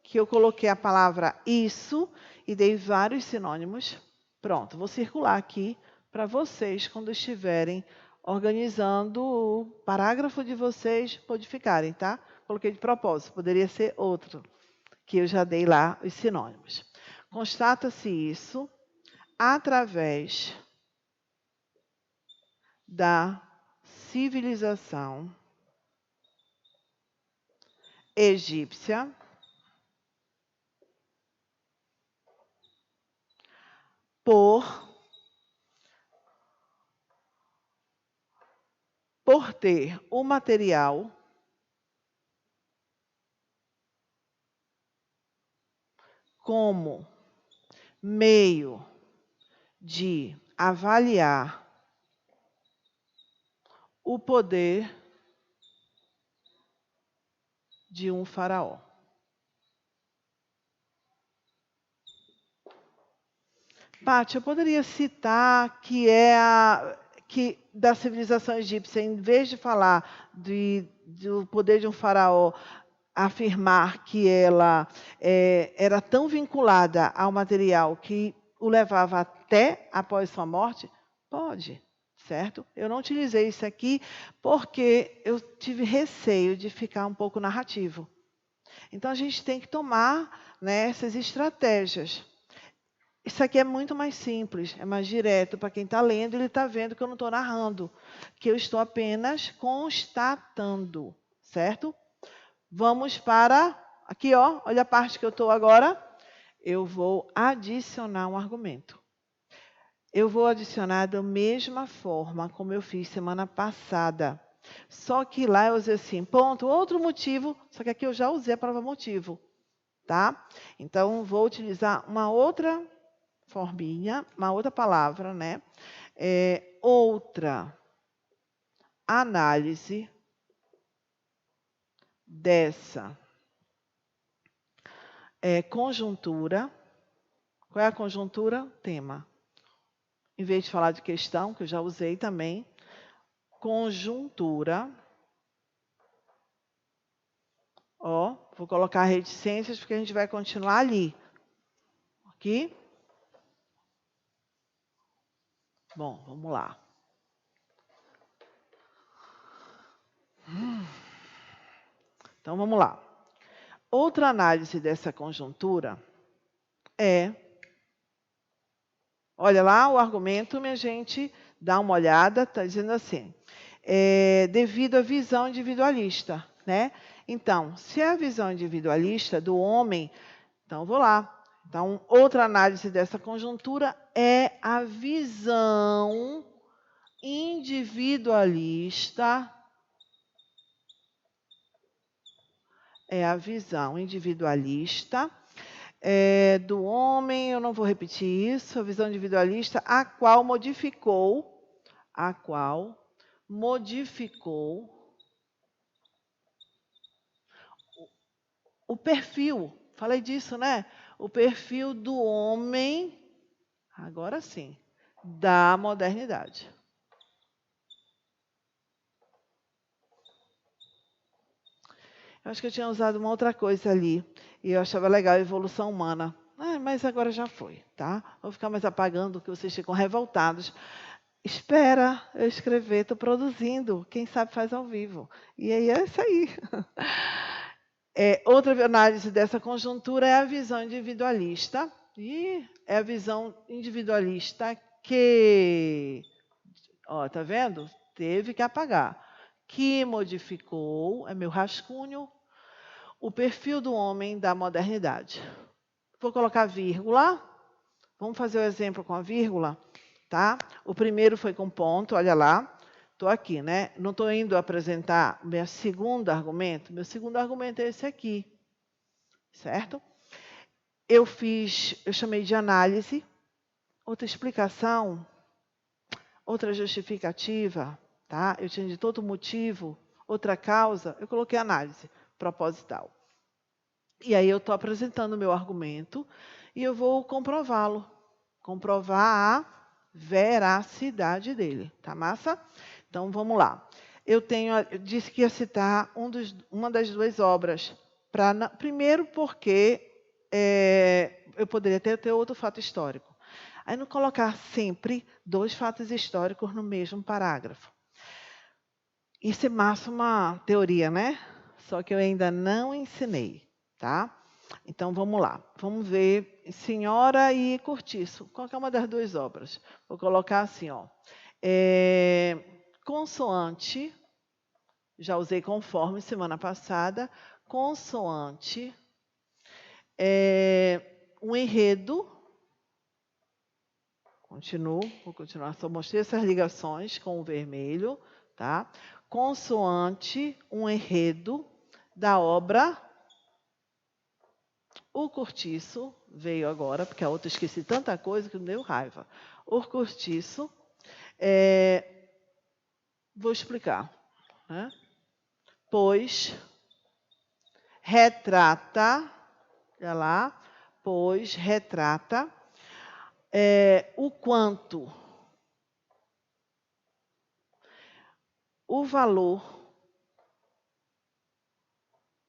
que eu coloquei a palavra isso e dei vários sinônimos? Pronto, vou circular aqui para vocês, quando estiverem organizando o parágrafo de vocês, modificarem, tá? Coloquei de propósito, poderia ser outro, que eu já dei lá os sinônimos. Constata-se isso através da civilização egípcia por ter o material como meio de avaliar o poder de um faraó. Pátia, eu poderia citar que da civilização egípcia, em vez de falar do poder de um faraó, afirmar que ela era tão vinculada ao material que o levava até após sua morte? Pode, certo? Eu não utilizei isso aqui porque eu tive receio de ficar um pouco narrativo. Então, a gente tem que tomar, né, essas estratégias. Isso aqui é muito mais simples, é mais direto. Para quem está lendo, ele está vendo que eu não estou narrando, que eu estou apenas constatando, certo? Vamos para aqui, ó. Olha a parte que eu estou agora. Eu vou adicionar um argumento. Eu vou adicionar da mesma forma como eu fiz semana passada. Só que lá eu usei assim, ponto, outro motivo, só que aqui eu já usei a palavra motivo, tá? Então, vou utilizar uma outra forminha, uma outra palavra, né? Outra análise dessa conjuntura. Qual é a conjuntura? Tema. Em vez de falar de questão, que eu já usei também, conjuntura. Ó, vou colocar reticências porque a gente vai continuar ali. Aqui. Bom, vamos lá. Então, vamos lá. Outra análise dessa conjuntura é... Olha lá o argumento, minha gente, dá uma olhada, está dizendo assim, devido à visão individualista, né? Então, se é a visão individualista do homem, então vou lá. Então, outra análise dessa conjuntura é a visão individualista. É a visão individualista do homem, eu não vou repetir isso, a visão individualista, a qual modificou o perfil, falei disso, né? O perfil do homem, agora sim, da modernidade. Eu acho que eu tinha usado uma outra coisa ali. E eu achava legal a evolução humana. Ah, mas agora já foi, tá? Vou ficar mais apagando que vocês ficam revoltados. Espera eu escrever, estou produzindo. Quem sabe faz ao vivo. E aí é isso aí. Outra análise dessa conjuntura é a visão individualista. E é a visão individualista que, ó, tá vendo? Teve que apagar. Que modificou, é meu rascunho, o perfil do homem da modernidade. Vou colocar vírgula. Vamos fazer o exemplo com a vírgula, tá? O primeiro foi com ponto, olha lá. Estou aqui, né? Não estou indo apresentar meu segundo argumento. Meu segundo argumento é esse aqui, certo? Eu chamei de análise, outra explicação, outra justificativa, tá? Eu tinha de todo motivo, outra causa, eu coloquei análise proposital. E aí eu estou apresentando o meu argumento e eu vou comprová-lo, comprovar a veracidade dele, tá massa? Então vamos lá. Eu disse que ia citar uma das duas obras. Primeiro porque eu poderia ter outro fato histórico. Aí não colocar sempre dois fatos históricos no mesmo parágrafo. Isso é massa uma teoria, né? Só que eu ainda não ensinei, tá? Então vamos lá. Vamos ver Senhora e Cortiço. Qual é uma das duas obras? Vou colocar assim, ó. Consoante, já usei conforme semana passada. Consoante, um enredo. Vou continuar, só mostrei essas ligações com o vermelho, tá? Consoante um enredo da obra O Cortiço, veio agora, porque a outra esqueci tanta coisa que me deu raiva. O Cortiço, vou explicar, né? Pois retrata, olha lá, pois retrata o quanto o valor,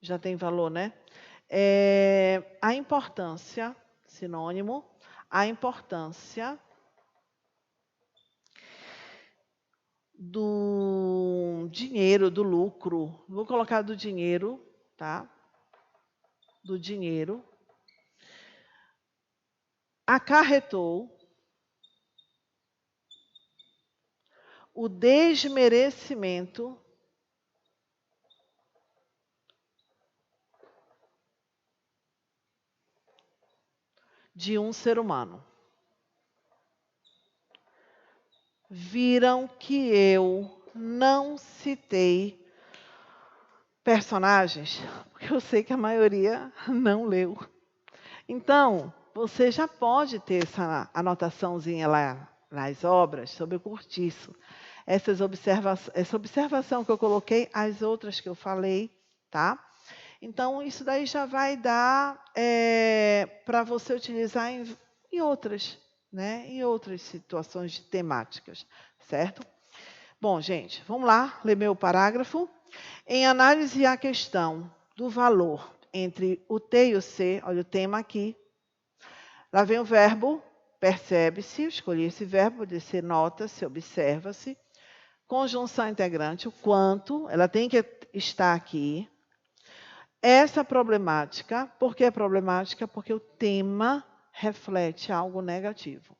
já tem valor, né? A importância, sinônimo, a importância do dinheiro, do lucro. Vou colocar do dinheiro, tá? Do dinheiro. Acarretou o desmerecimento de um ser humano. Viram que eu não citei personagens, porque eu sei que a maioria não leu. Então, você já pode ter essa anotaçãozinha lá nas obras sobre o Cortiço. Essa observação que eu coloquei, as outras que eu falei, tá? Então, isso daí já vai dar para você utilizar em outras, né? Em outras situações temáticas, certo? Bom, gente, vamos lá, ler meu parágrafo. Em análise à questão do valor entre o T e o C, olha o tema aqui. Lá vem o verbo, percebe-se, escolhi esse verbo, pode ser nota-se, observa-se. Conjunção integrante, o quanto, ela tem que estar aqui. Essa problemática, por que é problemática? Porque o tema reflete algo negativo.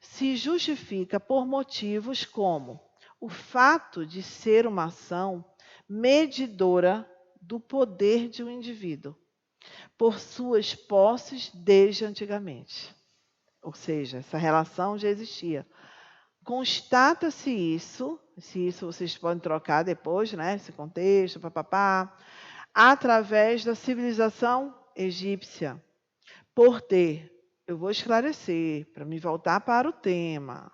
Se justifica por motivos como o fato de ser uma ação medidora do poder de um indivíduo, por suas posses desde antigamente. Ou seja, essa relação já existia. Constata-se isso, se isso vocês podem trocar depois, né? Esse contexto, papapá, através da civilização egípcia, por ter, eu vou esclarecer, para me voltar para o tema,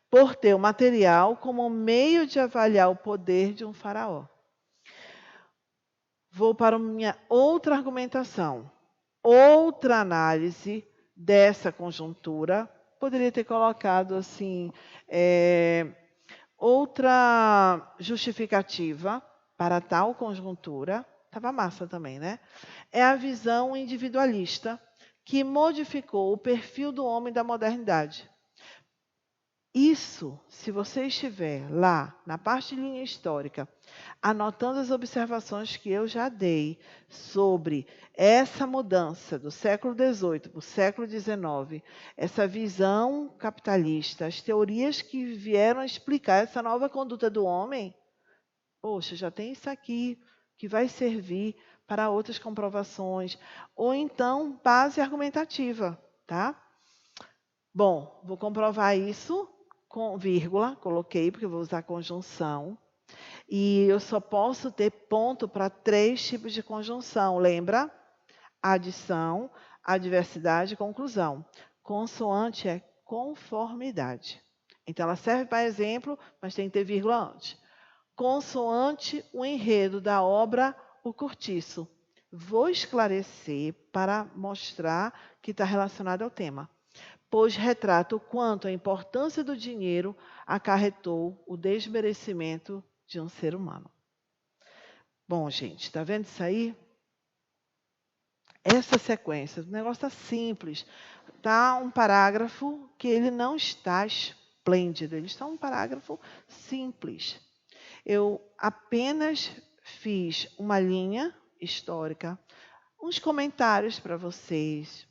por ter o material como meio de avaliar o poder de um faraó. Vou para a minha outra argumentação, outra análise dessa conjuntura, poderia ter colocado assim, outra justificativa para tal conjuntura, Estava massa também, né? É a visão individualista que modificou o perfil do homem da modernidade. Isso, se você estiver lá na parte de linha histórica, anotando as observações que eu já dei sobre essa mudança do século XVIII para o século XIX, essa visão capitalista, as teorias que vieram explicar essa nova conduta do homem, poxa, já tem isso aqui que vai servir para outras comprovações, ou então base argumentativa, tá? Bom, vou comprovar isso com vírgula, coloquei porque eu vou usar conjunção. E eu só posso ter ponto para 3 tipos de conjunção, lembra? Adição, adversidade e conclusão. Consoante é conformidade. Então, ela serve para exemplo, mas tem que ter vírgula antes. Consoante o enredo da obra, o cortiço. Vou esclarecer para mostrar que está relacionado ao tema. Pois retrata o quanto a importância do dinheiro acarretou o desmerecimento de um ser humano. Bom, gente, está vendo isso aí? Essa sequência, o negócio está simples. Está um parágrafo que ele não está esplêndido, ele está um parágrafo simples. Eu apenas fiz uma linha histórica, uns comentários para vocês.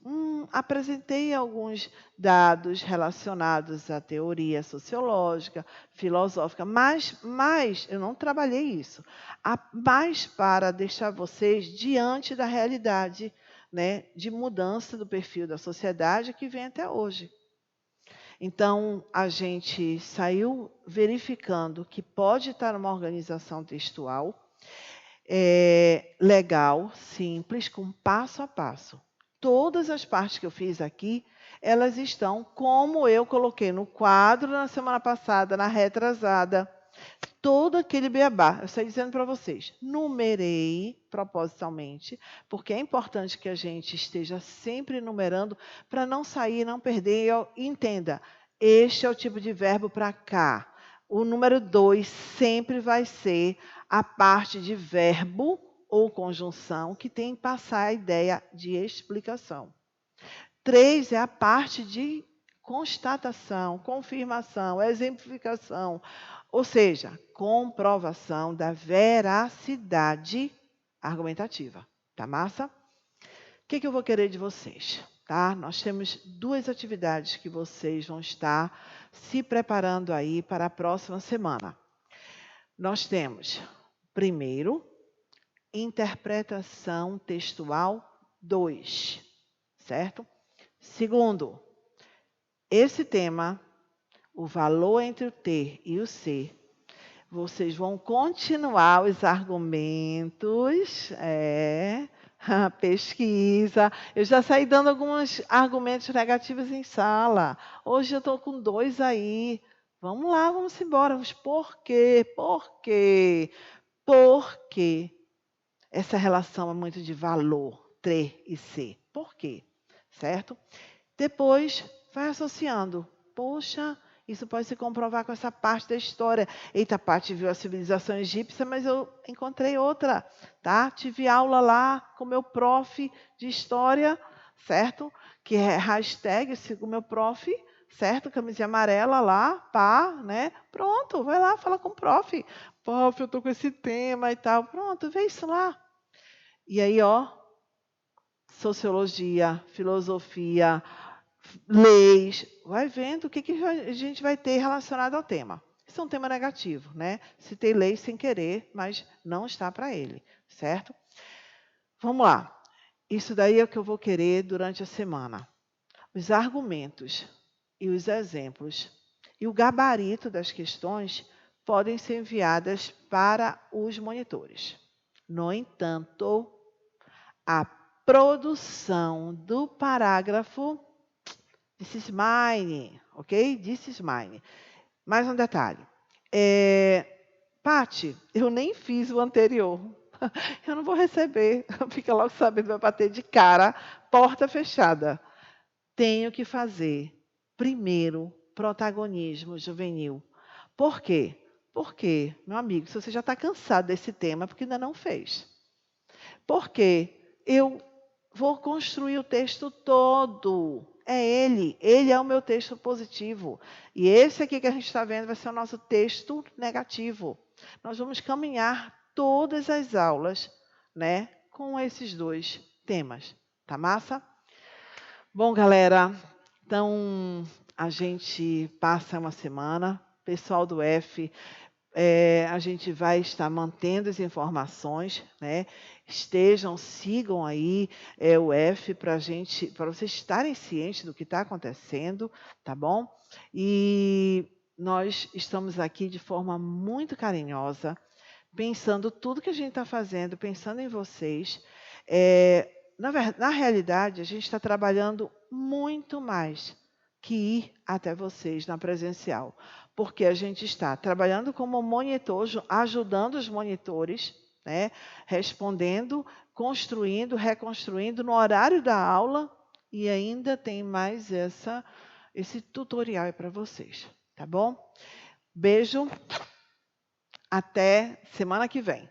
Apresentei alguns dados relacionados à teoria sociológica, filosófica, mas eu não trabalhei isso. Mais para deixar vocês diante da realidade, né, de mudança do perfil da sociedade que vem até hoje. Então, a gente saiu verificando que pode estar numa organização textual, legal, simples, com passo a passo. Todas as partes que eu fiz aqui, elas estão como eu coloquei no quadro na semana passada, na retrasada. Todo aquele beabá, eu estou dizendo para vocês, numerei propositalmente, porque é importante que a gente esteja sempre numerando para não sair, não perder. Entenda, este é o tipo de verbo para cá. O número 2 sempre vai ser a parte de verbo ou conjunção que tem que passar a ideia de explicação. 3 é a parte de constatação, confirmação, exemplificação, ou seja, comprovação da veracidade argumentativa. Tá massa? O que eu vou querer de vocês? Tá? Nós temos 2 atividades que vocês vão estar se preparando aí para a próxima semana. Nós temos, primeiro, interpretação textual 2, certo? Segundo, esse tema, o valor entre o ter e o ser, vocês vão continuar os argumentos, a pesquisa. Eu já saí dando alguns argumentos negativos em sala. Hoje eu estou com 2 aí. Vamos lá, vamos embora. Por quê? Por quê? Por quê? Essa relação é muito de valor, ter e ser. Por quê? Certo? Depois, vai associando. Poxa, isso pode se comprovar com essa parte da história. Eita, Paty viu a civilização egípcia, mas eu encontrei outra, tá? Tive aula lá com meu prof de história, certo? Que é hashtag, sigo meu prof, certo? Camisinha amarela lá, pá, né? Pronto, vai lá, fala com o prof. Prof, eu tô com esse tema e tal. Pronto, vê isso lá. E aí, ó, sociologia, filosofia, leis, vai vendo o que a gente vai ter relacionado ao tema. Isso é um tema negativo, né? Citei lei sem querer, mas não está para ele, certo? Vamos lá. Isso daí é o que eu vou querer durante a semana. Os argumentos e os exemplos e o gabarito das questões podem ser enviadas para os monitores. No entanto, a produção do parágrafo this is mine, ok? This is mine. Mais um detalhe. Paty, eu nem fiz o anterior. Eu não vou receber. Fica logo sabendo, vai bater de cara, porta fechada. Tenho que fazer primeiro protagonismo juvenil. Por quê? Porque, meu amigo, se você já está cansado desse tema, é porque ainda não fez. Porque eu vou construir o texto todo. É ele é o meu texto positivo. E esse aqui que a gente está vendo vai ser o nosso texto negativo. Nós vamos caminhar todas as aulas, né, com esses dois temas. Tá massa? Bom, galera, então a gente passa uma semana. Pessoal do F, a gente vai estar mantendo as informações, né? Sigam aí o F para vocês estarem cientes do que está acontecendo, tá bom? E nós estamos aqui de forma muito carinhosa, pensando tudo que a gente está fazendo, pensando em vocês. Na realidade, a gente está trabalhando muito mais que ir até vocês na presencial, porque a gente está trabalhando como monitor, ajudando os monitores, né, respondendo, construindo, reconstruindo no horário da aula, e ainda tem mais esse tutorial para vocês, tá bom? Beijo, até semana que vem.